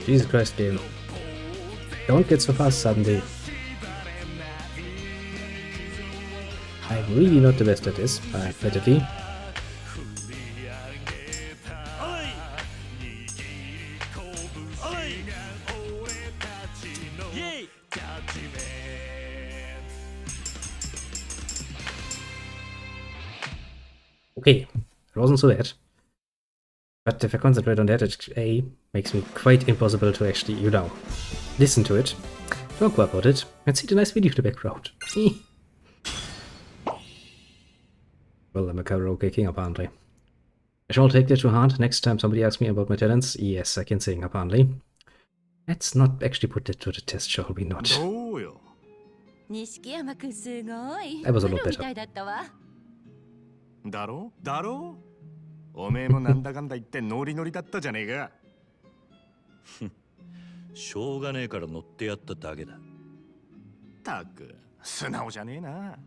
Jesus Christ, game. Don't get so fast suddenly. I'm really not the best at this, admittedly. Okay, it wasn't so bad. But if I concentrate on that, it makes me quite impossible to actually, listen to it, talk about it, and see the nice video in the background. Well, I'm a karaoke king, apparently. I shall take that to heart. Next time somebody asks me about my talents, yes, I can sing, apparently. Let's not actually put that to the test, shall we not? I was a lot better. だろおめえもなんだかんだ言ってノリノリだったじゃねえか。しょうがねえから乗ってやっただけだ。たく、素直じゃねえな。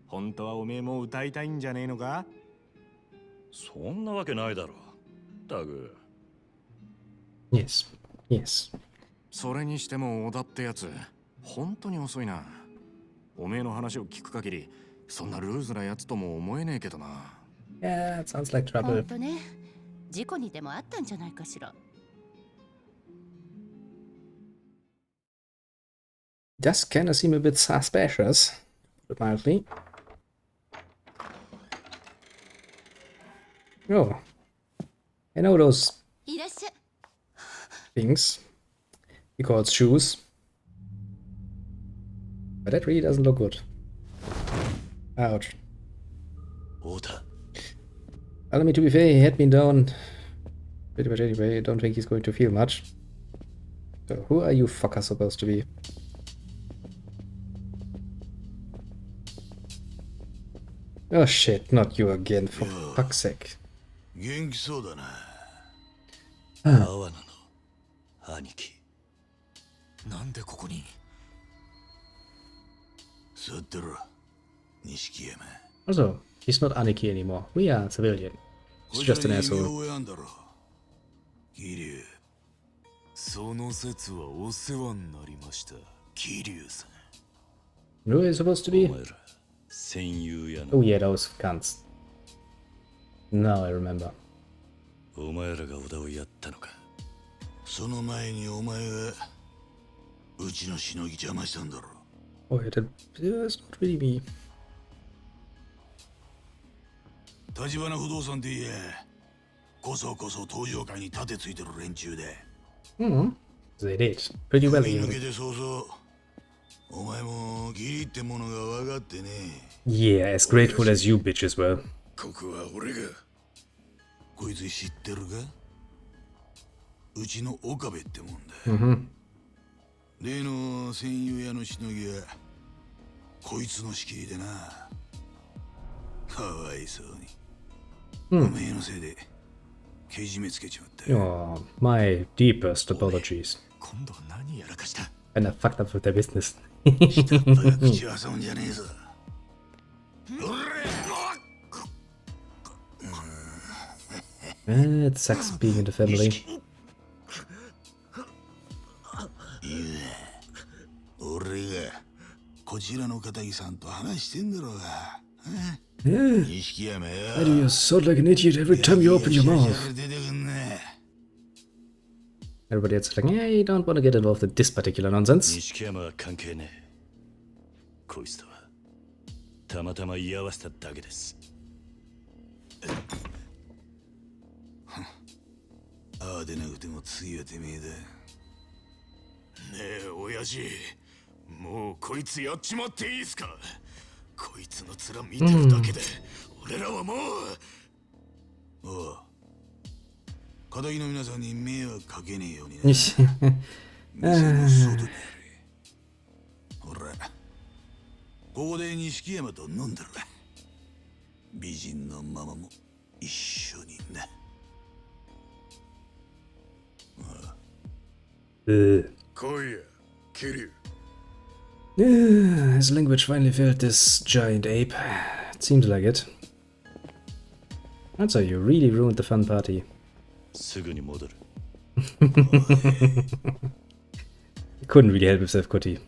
本当はおめえも歌いたいんじゃねえのか？そんなわけないだろ。たく。Yes. Yes. それにしても小田ってやつ、本当に遅いな。おめえの話を聞く限り、そんなルーズなやつとも思えねえけどな。Yeah, it sounds like trouble. 本当ね。事故にでもあったんじゃないかしら。Does kind of seem a bit suspicious, mildly. Oh, I know those いらっしゃい。 things. He calls shoes. But that really doesn't look good. Ouch. 太田 Well, I mean, to be fair, he had been down pretty much anyway. I don't think he's going to feel much. So, who are you fuckers supposed to be? Oh shit, not you again, for fuck's sake. 元気そうだな。阿波野の兄貴なんでここに？座ってろ、錦山。 Also, he's not Aniki anymore. We are civilian. He's just an こちらに asshole. 異名をやんだろ。桐生。その説はお世話になりました。桐生さん。 Who is supposed to お be? 前ら戦友や Oh の yeah, those cunts. Now I remember. お前らが小田をやったのかその前にお前がうちのしのぎ邪魔したんだろ。 Oh yeah, that's not really me. 立花不動産って言え。こそこそ東上界に盾ついてる連中で。Hmm. They did. Pretty well 抜 even. けて早々。お前も義理ってものが分かってね。 Yeah, as grateful as you bitches were. ここは俺が。こいつ知ってるか？うちの岡部ってもんだ。 Mm-hmm. 例の戦友屋のしのぎはこいつの仕切りでな。かわいそうに。おめえのせいでけじめつけちまったよ。 Oh, my deepest apologies. 今度は何やらかした？ And I fucked up with their business. 下っ端が口挟んじゃねえぞ。It sucks being in the family. 俺がこちらの片木さんと話してんだろうが。 Yeah. 錦山よ。 Why do you sound like an idiot every time you open your mouth? 出てくんね。 Everybody else is like, yeah, you don't want to get involved in this particular nonsense. 錦山は関係ねえこいつとはたまたま居合わせただけですああでなくても次はてめえだ。ねえ親父、もうこいつやっちまっていいっすか？こいつの面見てるだけで、俺らはもう。おう。片木の皆さんに迷惑かけねえようにな。 Nicht. 店の外でやれ。ほら、ここで錦山と飲んでる。美人のママも一緒にな。 来いや、桐生。 His language finally failed this giant ape. It seems like it. And so you really ruined the fun party. すぐに戻る He couldn't really help himself, could he?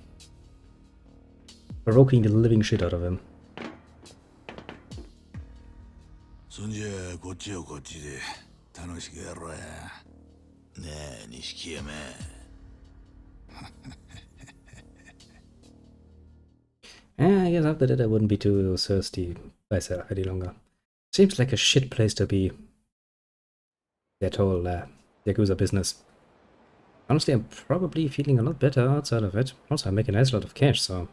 Provoking the living shit out of him. そんじゃこっちはこっちで楽しくやろうや。ねえ、錦山。I guess after that I wouldn't be too thirsty myself any longer. Seems like a shit place to be. That whole Yakuza business. Honestly, I'm probably feeling a lot better outside of it. Also, I make a nice lot of cash, so...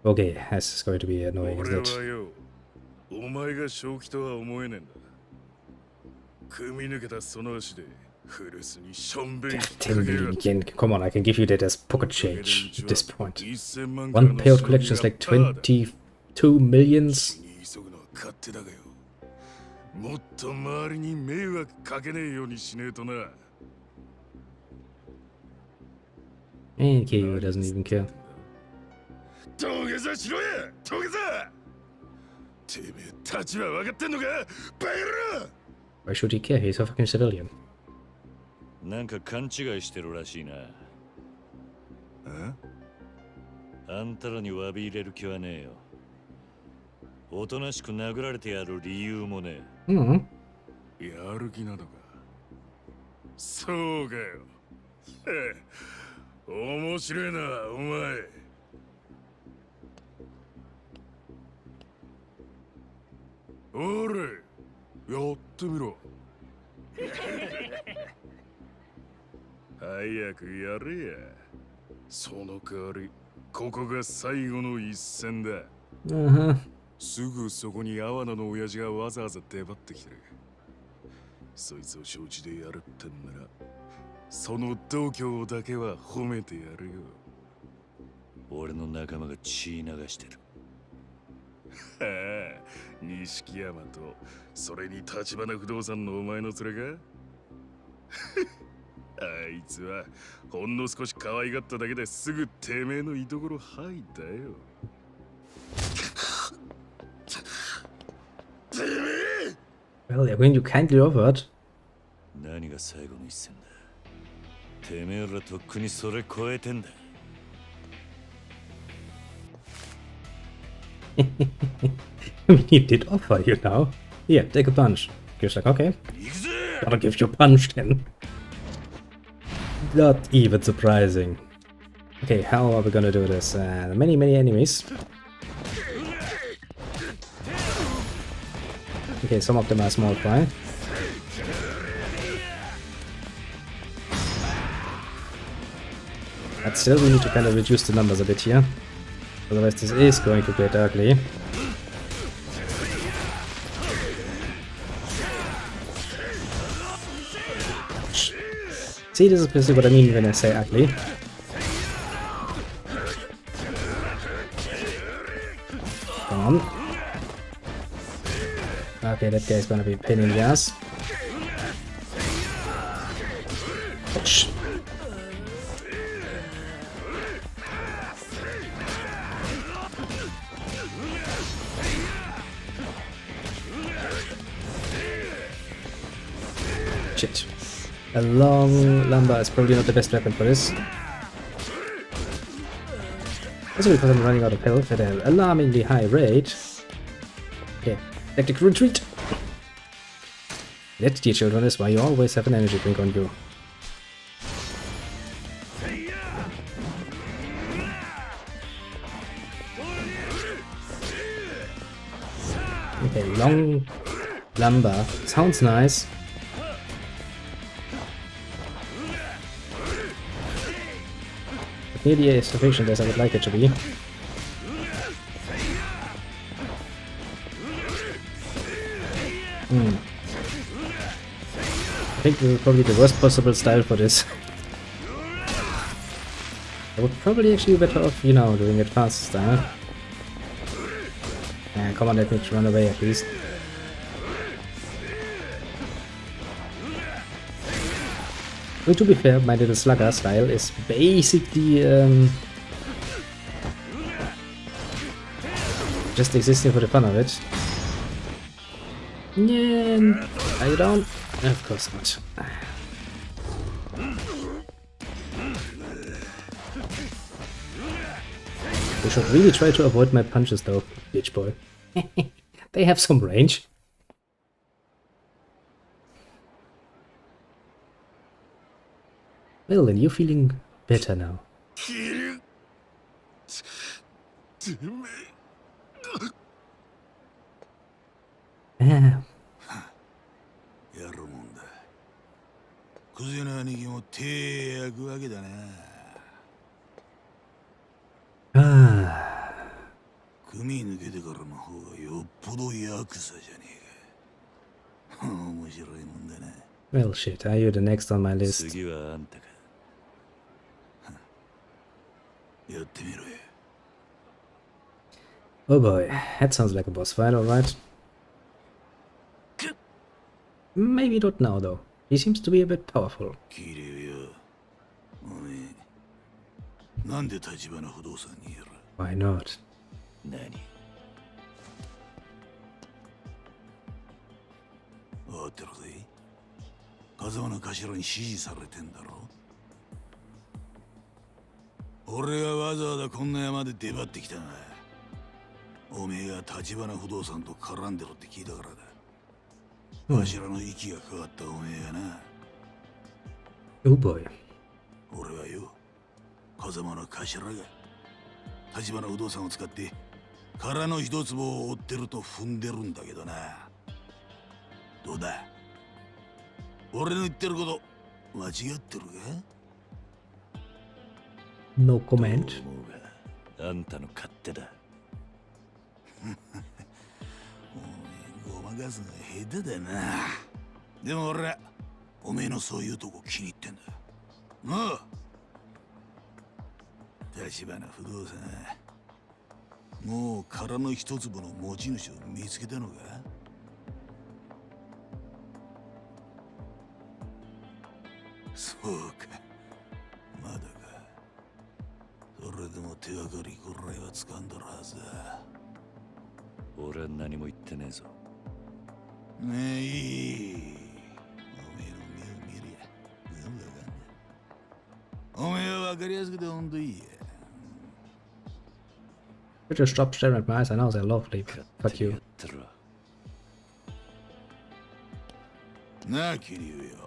Okay, this is going to be annoying, 俺 isn't は it? よ、お前が正気とは思えねえんだ。組み抜けたその足で古巣にしょんべん 10 million again. Come on, I can give you that as pocket change at this point. One payout collection is like 22 millions. 急ぐのは勝手だがよ。もっと周りに迷惑かけねえようにしねえとな。 And KU doesn't even care. 土下座しろや、土下座。てめえ立場分かってんのか、バカ野郎。 Why should he care? He's a fucking civilian. なんか勘違いしてるらしいなあんたらに詫び入れる気はねえよおとなしく殴られてやる理由もね Mm-hmm. やる気なのか。そうかよ。面白いな、お前。おれ、やってみろ。早くやれや。その代わり、ここが最後の一戦だ。すぐそこに阿波野の親父がわざわざ出張ってきてる。そいつを承知でやるってんなら、その度胸だけは褒めてやるよ。俺の仲間が血流してる。はあ、錦山と、それに橘不動産のお前の連れか。あいつはほんの少し可愛がっただけですぐてめえの居所吐いたよ。Well, yeah, when you kindly offered. 何が最後の一戦だ。てめえらとっくにそれ超えてんだ。I mean, he did offer, you know. Yeah, take a punch. You're like, okay. Gotta give you a punch then. Not even surprising. Okay, how are we gonna do this? Many enemies. Okay, some of them are small fry. But still, we need to kind of reduce the numbers a bit here. Otherwise, this is going to get ugly. See, this is basically what I mean when I say ugly. Come on. Okay, that guy's gonna be a pain in the ass. Ouch. Shit. A long lumber is probably not the best weapon for this. Also because I'm running out of health at an alarmingly high rate. Okay, tactic retreat. Let's teach children this why you always have an energy drink on you. Okay, long lumber. Sounds nice. But nearly as sufficient as I would like it to be. I think this is probably the worst possible style for this. I would probably actually be better off, you know, doing it fast style. Come on, let me run away at least. Well, to be fair, my little slugger style is basically just existing for the fun of it. Yeah, are you down? Of course not. You should really try to avoid my punches though, bitch boy. They have some range. Well, then you're feeling better now. Ah, やるもんだ。クゼの兄貴も手焼くわけだな。組抜けてからの方がよっぽどヤクザじゃねえか。面白いもんだな。well, shit, are you the next on my list? 次はあんたか。やってみろよ。Oh boy, that sounds like a boss fight, alright. Maybe not now though. He seems to be a bit powerful. キリよ。おめえ、なんで立花不動産にいる？ Why not? 何？分かってるぜ。風間の頭に指示されてんだろ。俺がわざわざこんな山で出張ってきたが、おめえが立花不動産と絡んでろって聞いたからだ。わしらの息がかかったおめえがな。Oh boy. 俺はよ、風間の頭が立花不動産を使って殻の一坪を追ってると踏んでるんだけどな。どうだ俺の言ってること間違ってるか No comment. どう思うがあんたの勝手だ。ごまかすのが下手だな。でも俺はおめえのそういうとこ気に入ってんだ。なあ立花不動産、もう殻の一粒の持ち主を見つけたのか。そうか、まだか。それでも手がかりぐらいは掴んだるはずだ。俺は何も言ってねえぞ。ねえ、いい。おめえの目を見りゃ全部わかんねえ。おめえはわかりやすくてほんといいや。Could just stop staring at my eyes. I know they're lovely, but fuck や you. ってろ。なあ、桐生よ。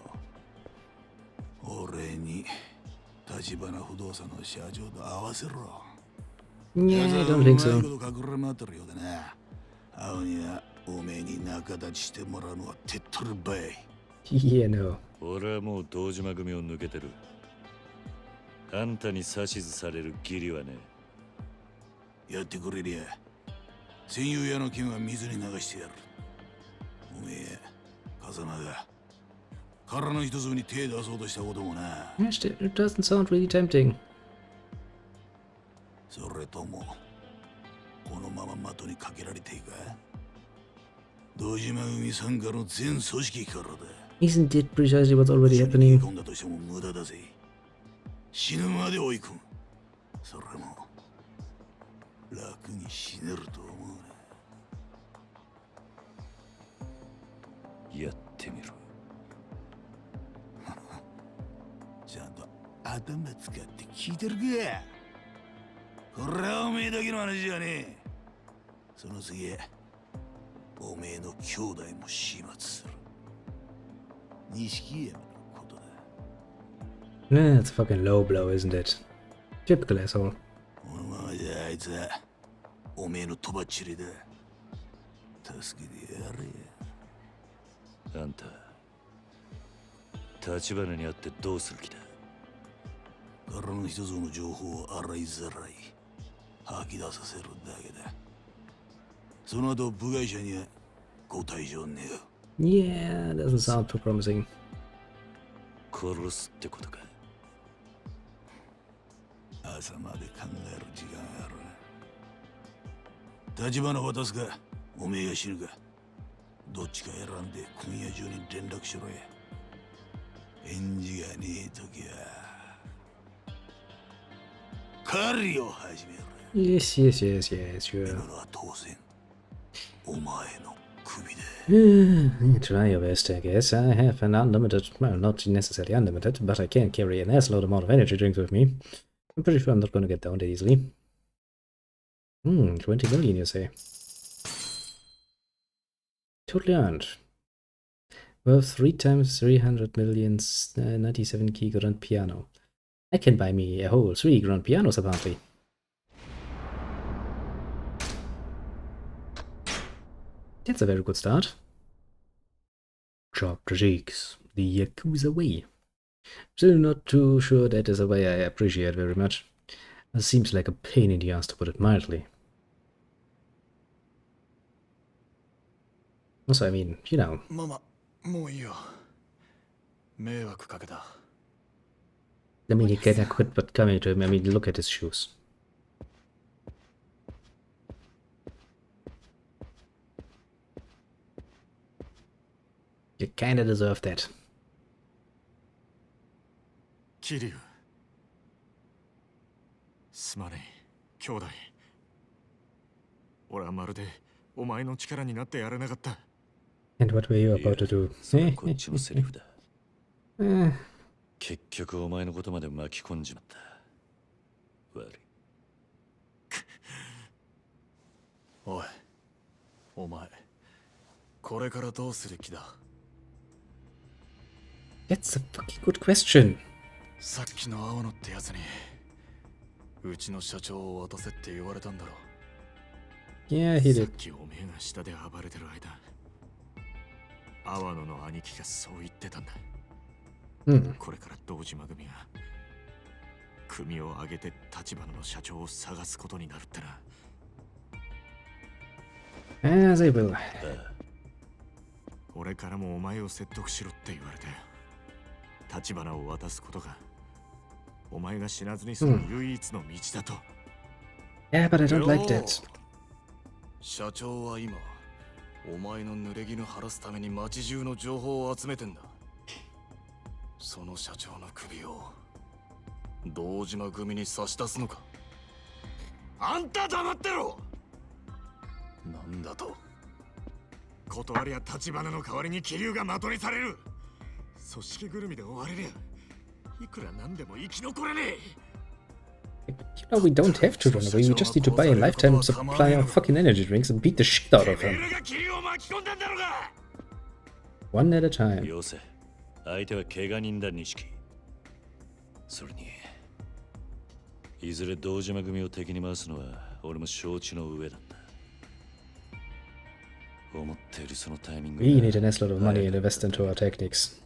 俺に立花不動産の社長と合わせろ。Yeah, I don't think うまい so. こと隠れ回ってるようだな。会うにはおめえに仲立ちしてもらうのは手っ取り早い。Yeah, no. 俺はもう堂島組を抜けてる。あんたに指図される義理はね。やってくれりゃ戦友屋の剣は水に流してやる。おめえ風間が殻の一粒に手出そうとしたこともな。 Actually, it doesn't sound really tempting. それともこのまま的にかけられていか。堂島組傘下の全組織からだ。 Isn't it precisely what's already 逃げ happening? 込んだとしても無駄だぜ。死ぬまで追い込む。それも楽に死ねると思うな。やってみろ。ちゃんと頭使って聞いてるか。これはおめえだけの話じゃねえ。その次おめえの兄弟も始末する。錦山のことだ。Yeah, it's a fucking low blow, isn't it? Typical asshole. このままじゃあいつはおめえのとばっちりだ。助けてやれ。あんた、立花に会ってどうする気だ。殻の一つの情報を洗いざらい吐き出させるだけだ。その後部外者にはご退場ねえよ。Yeah, doesn't sound too promising. 殺すってことか。朝まで考える時間がある。立花渡すかおめえが死ぬか、どっちか選んで今夜中に連絡しろや。返事がねえときは狩りを始めろ。 Yes, yes, yes, yes, 今 sure. のは当然お前の首で。 Try your best, I guess. I have an unlimited, well, not necessarily unlimited, but I can carry an assload amount of energy drinks with me. I'm pretty sure I'm not going to get down that easily. 20 million, you say? Totally earned. Worth 3 times 300 million, 97 key grand piano. I can buy me a whole 3 grand pianos, apparently. That's a very good start. Chop the cheeks, the Yakuza way. Still not too sure that is a way I appreciate very much. It seems like a pain in the ass, to put it mildly. Also, I mean, you know. ママ、もういいよ。迷惑かけた。I mean, he can't quit but coming to him. I mean, look at his shoes. You kinda deserve that. 桐生。すまねえ、兄弟。俺はまるでお前の力になってやれなかった。And what were you about to do? それはこっちのセリフだ。 Eh, 結局お前のことまで巻き込んじまった。悪い。おい、お前、これからどうする気だ。 that's a fucking good question. さっきの青野ってやつにうちの社長を渡せって言われたんだろ。 Yeah, he さっ did. きおめえが下で暴れてる間、阿波野の兄貴がそう言ってたんだ。Hmm. これから堂島組が組を挙げて立花の社長を探すことになるってな。As they will. 俺からもお前を説得しろって言われて、立花を渡すことがお前が死なずに済む唯一の道だと。Yeah, but I don't like that. 社長は今お前の濡れ衣晴らすために町中の情報を集めてんだ。その社長の首を堂島組に差し出すのか。あんた黙ってろ。なんだと。断りゃ立花の代わりに気流が的にされる。組織ぐるみで追われりゃいくらなんでも生き残れねえ。You know, we don't have to run away, we just need to buy a lifetime supply of fucking energy drinks and beat the shit out of him. One at a time. よせ、相手は怪我人だ、錦。それに、いずれ堂島組を敵に回すのは俺も承知の上だった。思っているそのタイミング。 We need an S-lot of money and invest into our techniques.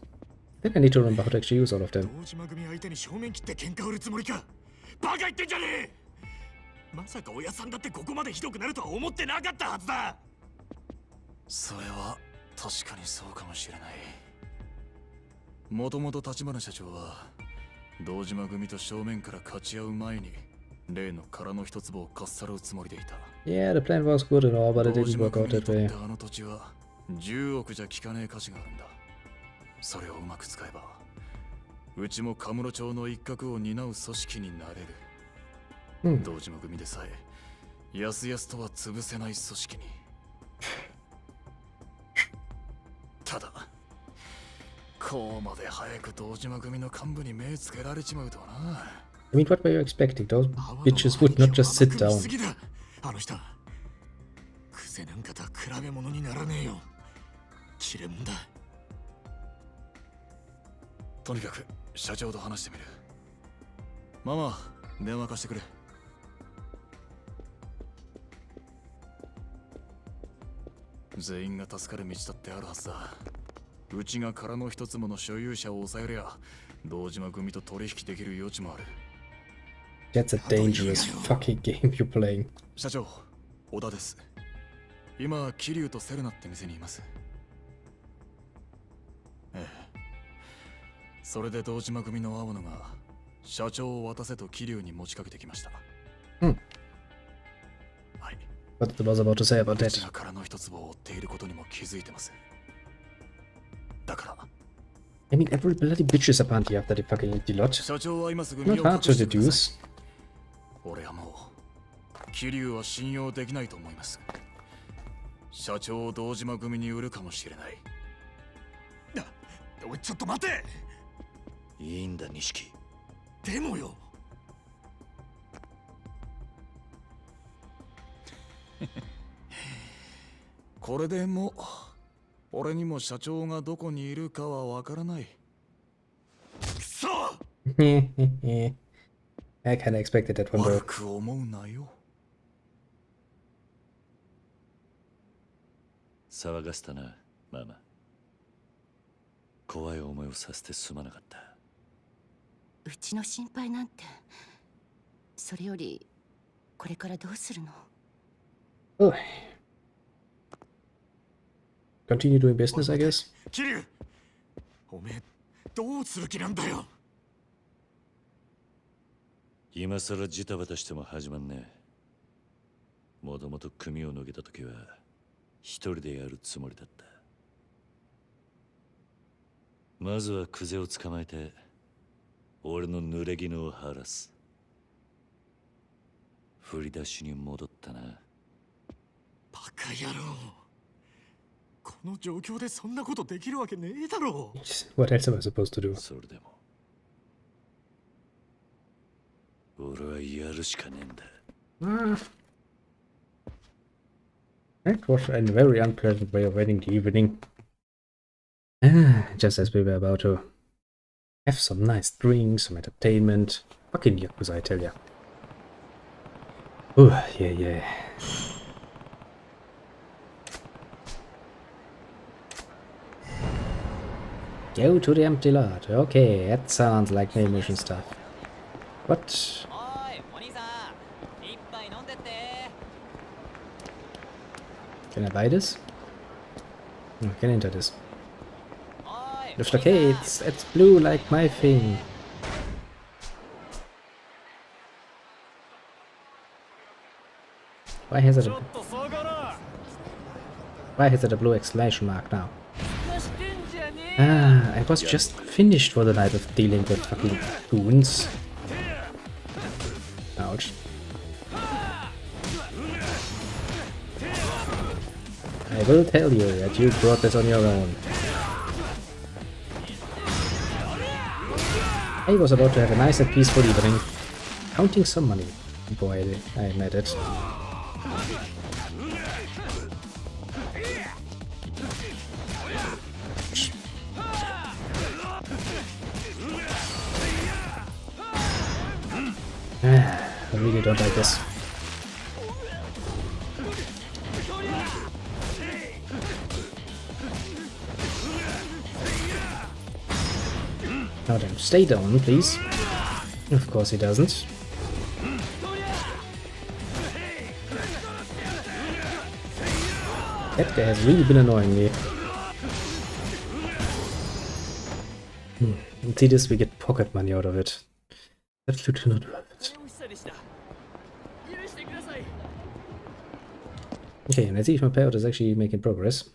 Then I need to remember how to actually use all of them. 堂島組相手に正面切って喧嘩売るつもりか。バカ言ってんじゃねえ。まさか親さんだってここまでひどくなるとは思ってなかったはずだ。それは確かにそうかもしれない。もともと立花社長は堂島組と正面から勝ち合う前に例の殻の一粒をかっさらうつもりでいた。Yeah, the plan was good and all, but it didn't work out that way. あの土地は10億じゃ効かねえ価値があるんだ。それをうまく使えばうちもカムロ町の一角を担う組織になれる。堂島組でさえやすやすとは潰せない組織に。ただこうまで早く堂島組の幹部に目つけられちまうとはな。I mean, what were you expecting? Those bitches would not just sit down. あの人クセなんかとは比べ物にならねえよ。切れ者だ。とにかく社長と話してみる。ママ、電話貸してくれ。全員が助かる道だってあるはずだ。うちが殻の一つもの所有者を抑えりゃ堂島組と取引できる余地もある。 That's a dangerous fucking game you're playing. 社長、小田です。今、桐生とセルナって店にいます。ええ。それで堂島組の青野が社長を渡せと桐生に持ちかけてきました。はい。What was I about to say about う that? ちが殻の一粒を追っていることにも気づいてます。だから。I mean, every bloody bitch is a panty after the fucking empty lot. 社長は今すぐ Not 身を hard 隠 to してください。 deduce. 俺はもう桐生は信用できないと思います。社長を堂島組に売るかもしれない。おい、ちょっと待て。いいんだ、錦。でもよ。これでも俺にも社長がどこにいるかはわからない。くそI kinda expected that one 悪 though. く思うなよ。騒がせたな、ママ。怖い思いをさせてすまなかった。うちの心配なんて。それよりこれからどうするの？ Oh. Continue doing business, I guess. 桐生、おめえどうする気なんだよ。今さらジタバタしても始まんねえ。もともと組を抜けた時は一人でやるつもりだった。まずはクゼを捕まえて俺の濡れ衣を晴らす。振り出しに戻ったな。バカ野郎。この状況でそんなことできるわけねえだろう。 What else am I supposed to do? それでも俺はやるしかねえんだ。That was a very unpleasant way of ending the evening. Just as we were about to have some nice drinks, some entertainment. Fucking Yakuza, I tell ya. Oh, yeah, yeah. Go to the empty lot. Okay, that sounds like main mission stuff. What? Can I buy this? No, I can enter this. Okay, it's blue like my thing. Why has it a blue exclamation mark now? Ah, I was just finished for the night of dealing with fucking goons. Ouch. I will tell you that you brought this on your own. I was about to have a nice and peaceful evening, counting some money. Boy, I made it. I really don't like this. Now then, stay down, please. Of course he doesn't. That guy has really been annoying me. And see this, we get pocket money out of it. Absolutely not worth it. Okay, and let's see if my payout is actually making progress.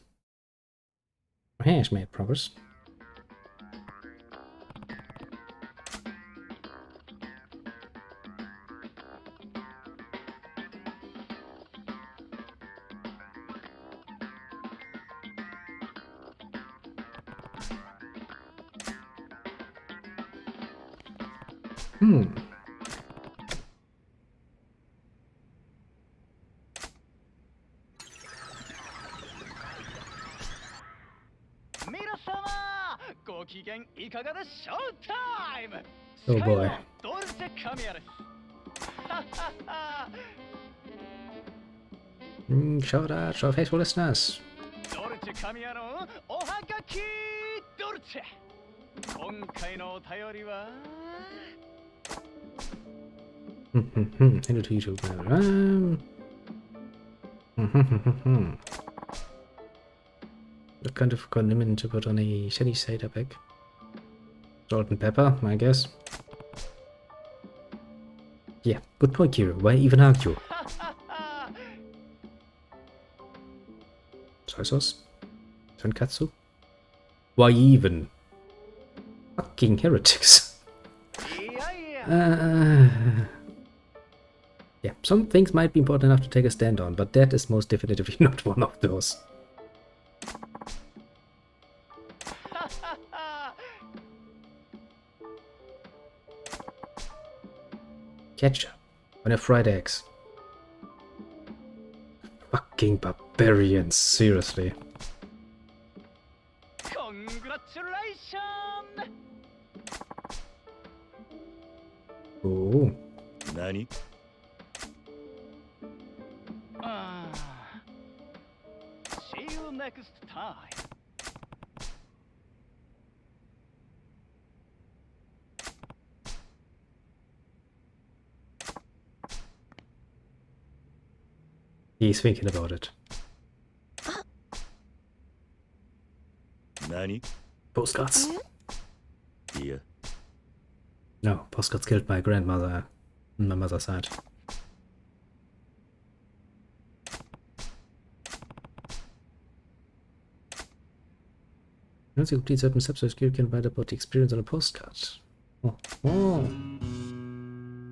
It has made progress. Oh boy. Shout out to our faithful listeners. Hello to YouTube. What kind of condiment to put on a sunny side up egg? Salt and pepper, I guess. Yeah, good point, Kiro. Why even argue? Soy sauce? Tonkatsu? Why even? Fucking heretics. Yeah, some things might be important enough to take a stand on, but that is most definitively not one of those. Ketchup on your fried eggs. Fucking barbarians, seriously. Oh. Nani? See you next time. He's thinking about it. Nani? Postcards? Yeah. No, postcards killed my grandmother on my mother's side. Once you complete certain steps, you can write about the experience on a postcard. Oh.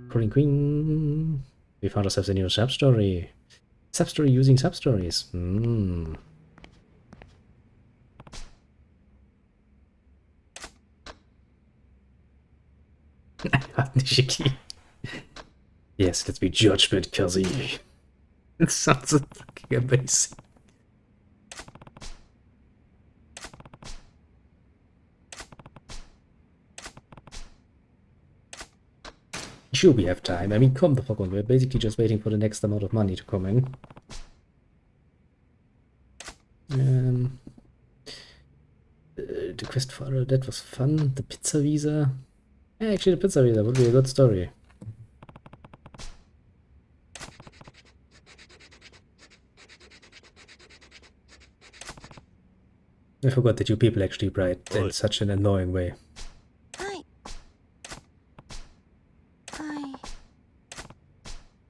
Crawling Queen. We found ourselves a new sub-story. Sub-story using sub-stories. Nishiki. Yes, let's be Judgment, Kazi. It sounds fucking amazing. Sure, we have time. I mean, come the fuck on. We're basically just waiting for the next amount of money to come in. To the quest for that was fun. The pizza visa. Yeah, actually, the pizza visa would be a good story. I forgot that you people actually write in such an annoying way.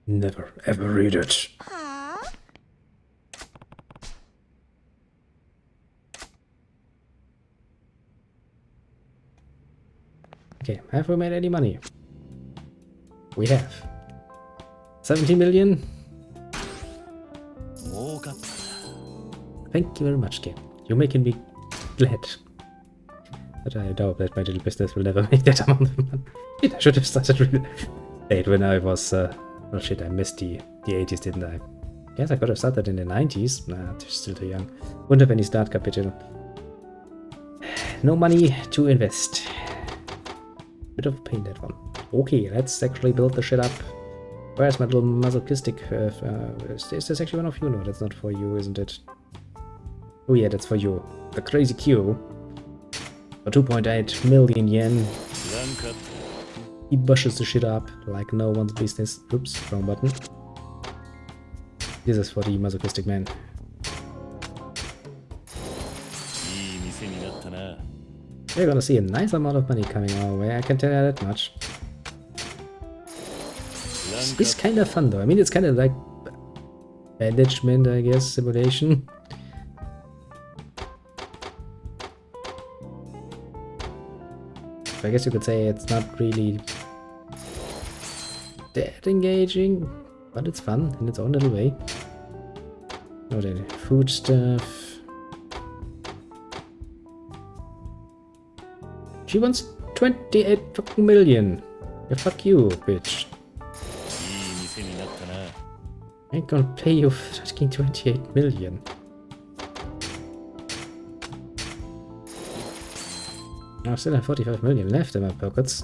Never ever read it. Okay, have we made any money? We have. 17 million? Thank you very much, game. You're making me glad. But I doubt that my little business will never make that amount of money. I should have started really late when I was... oh shit, I missed the 80s, didn't I? Yes, I could have started in the 90s. Nah, still too young. Wouldn't have any start capital. No money to invest. Bit of pain, that one. Okay, let's actually build the shit up. Where's my little masochistic... is this actually one of you? No, that's not for you, isn't it? Oh yeah, that's for you. The crazy Q. For 2.8 million yen. He bushes the shit up like no one's business. Oops, wrong button. This is for the masochistic man. We're gonna see a nice amount of money coming our way, I can tell you that much. It's kind of fun though. I mean, it's kind of like management, I guess, simulation. I guess you could say it's not really that engaging, but it's fun in its own little way. Oh, the food stuff. She wants 28 fucking million. Yeah, fuck you, bitch. I ain't gonna pay you fucking 28 million. I still have 45 million left in my pockets.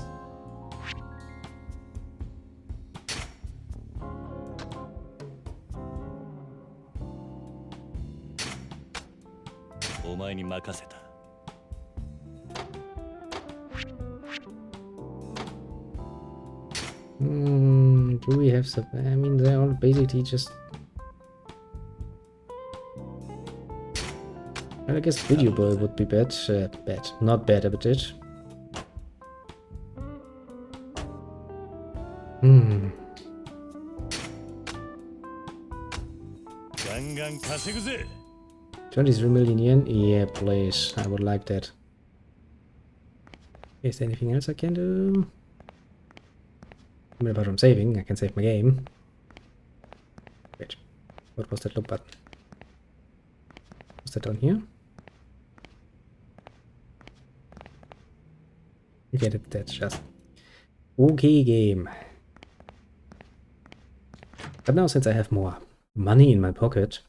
Do we have some? I mean, they're all basically just... Well, I guess Video Boy would be bad. Bad. Not bad, but it. Hmm. 23 million yen? Yeah, please. I would like that. Is there anything else I can do? I mean, apart from saving, I can save my game. Wait, what was that look button? Was that down here? Okay, that's just... Okay, game. But now, since I have more money in my pocket,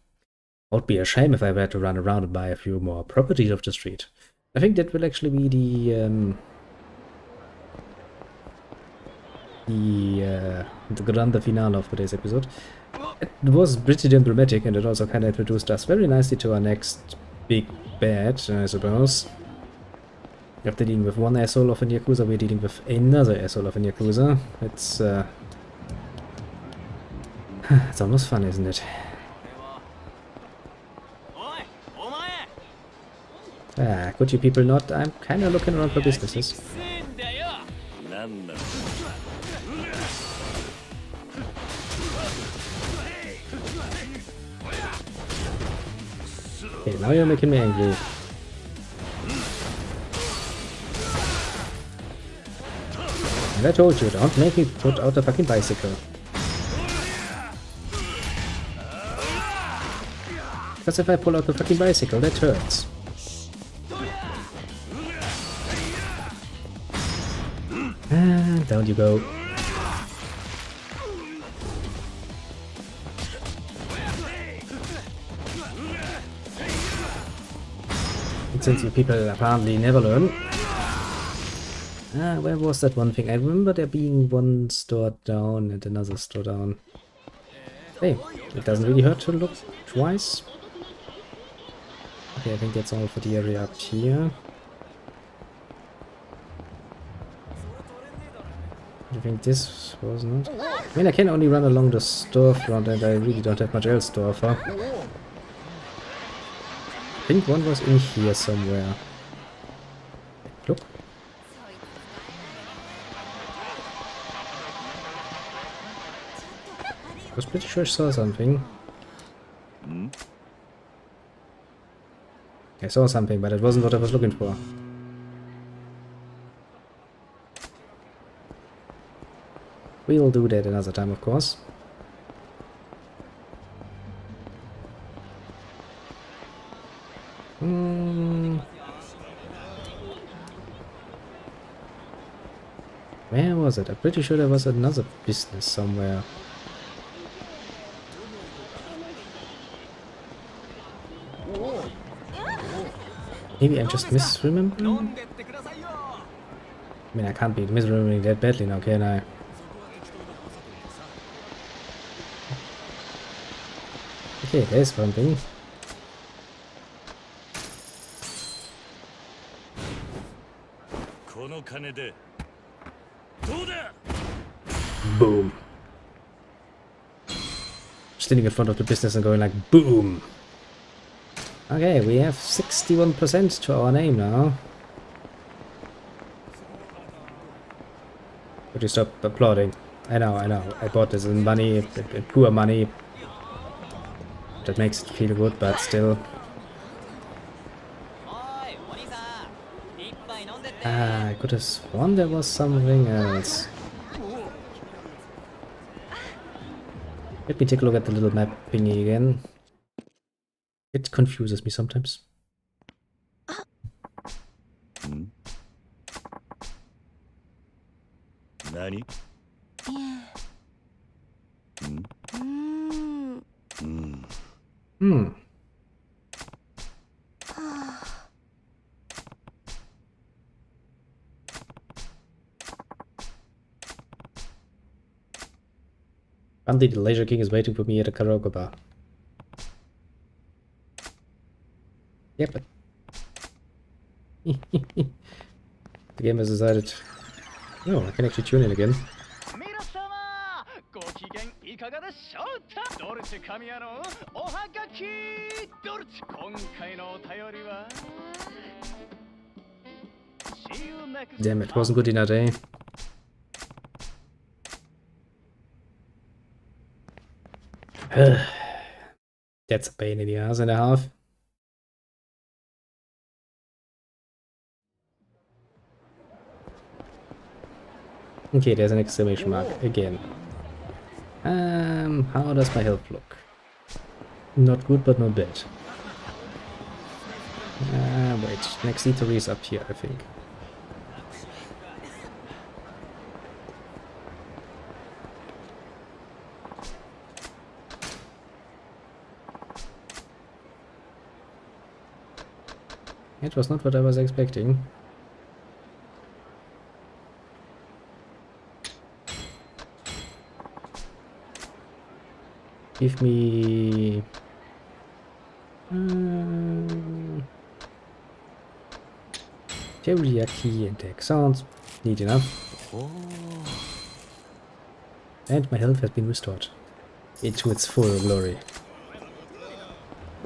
it would be a shame if I were to run around and buy a few more properties off the street. I think that will actually be the grande finale of today's episode. It was pretty damn dramatic, and it also kind of introduced us very nicely to our next big bad, I suppose. After dealing with one asshole of a Yakuza, we're dealing with another asshole of a Yakuza. It's it's almost fun, isn't it? Ah, could you people not? I'm kind of looking around for businesses. Okay, now you're making me angry. And I told you, don't make me put out a fucking bicycle. Because if I pull out the fucking bicycle, that hurts. And down you go. And since you people apparently never learn. Ah, where was that one thing? I remember there being one store down and another store down. Hey, it doesn't really hurt to look twice. Okay, I think that's all for the area up here. think this was not... I mean, I can only run along the storefront and I really don't have much else to offer. I think one was in here somewhere. Look. I was pretty sure I saw something. I saw something, but it wasn't what I was looking for. We'll do that another time, of course. Where was it? I'm pretty sure there was another business somewhere. Maybe I'm just misremembering? I mean, I can't be misremembering that badly now, can I? Okay, there's one thing. Boom. Standing in front of the business and going like, boom. Okay, we have 61% to our name now. Would you stop applauding? I know. I bought this in money, in poor money. That makes it feel good, but still. I could have sworn there was something else. Let me take a look at the little map thingy again. It confuses me sometimes. Nani? Apparently the Laser King is waiting for me at a karaoke bar. Yep. The game has decided... No, I can actually tune in again. Damn it, wasn't good enough, eh? That's a pain in the ass and a half. Okay, there's an exclamation mark again. How does my health look? Not good, but not bad. Wait, next eatery is up here, I think. It was not what I was expecting. Give me... teriyaki and egg sounds. Neat enough. And my health has been restored. Into its full glory.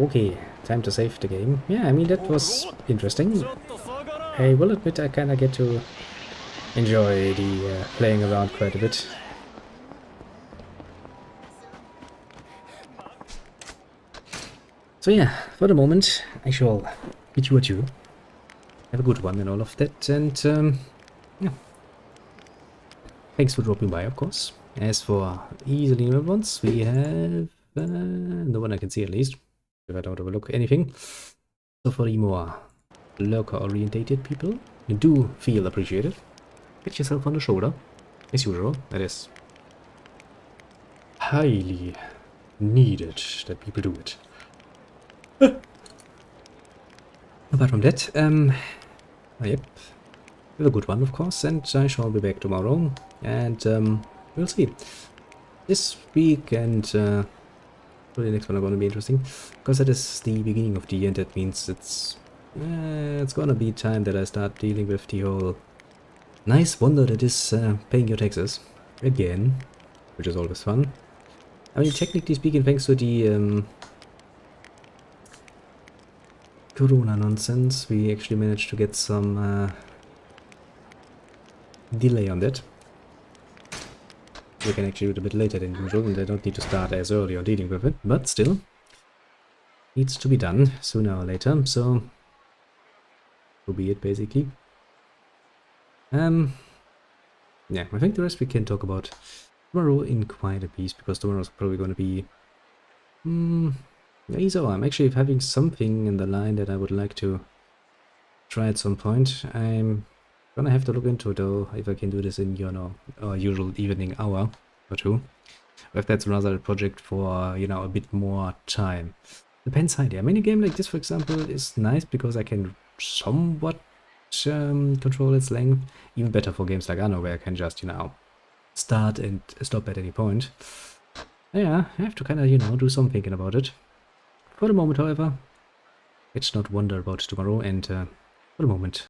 Okay, time to save the game. Yeah, I mean, that was interesting. I will admit I kinda get to enjoy the playing around quite a bit. So yeah, for the moment, I shall bid you adieu. Have a good one and all of that, and yeah. Thanks for dropping by, of course. As for easily remembered ones, we have the one I can see at least, if I don't overlook anything. So for the more lurker-orientated people, you do feel appreciated. Get yourself on the shoulder, as usual. That is highly needed that people do it. Apart from that, yep, have a good one, of course, and I shall be back tomorrow, and we'll see. This week and the next one are going to be interesting, because that is the beginning of the year, and that means it's gonna be time that I start dealing with the whole Nice wonder that is paying your taxes. Again. Which is always fun. I mean, technically speaking, thanks to the Corona nonsense, we actually managed to get some delay on that. We can actually do it a bit later than usual, and I don't need to start as early on dealing with it, but still, needs to be done sooner or later, so be it basically. Yeah, I think the rest we can talk about tomorrow in quite a piece, because tomorrow's probably going to be yeah, so I'm actually having something in the line that I would like to try at some point. I'm gonna have to look into it though, if I can do this in, you know, our usual evening hour or two. Or if that's rather a project for, you know, a bit more time. Depends highly. I mean, a game like this, for example, is nice because I can somewhat control its length. Even better for games like Anno, where I can just, you know, start and stop at any point. Yeah, I have to kind of, you know, do some thinking about it. For the moment, however, let's not wonder about tomorrow, and for the moment,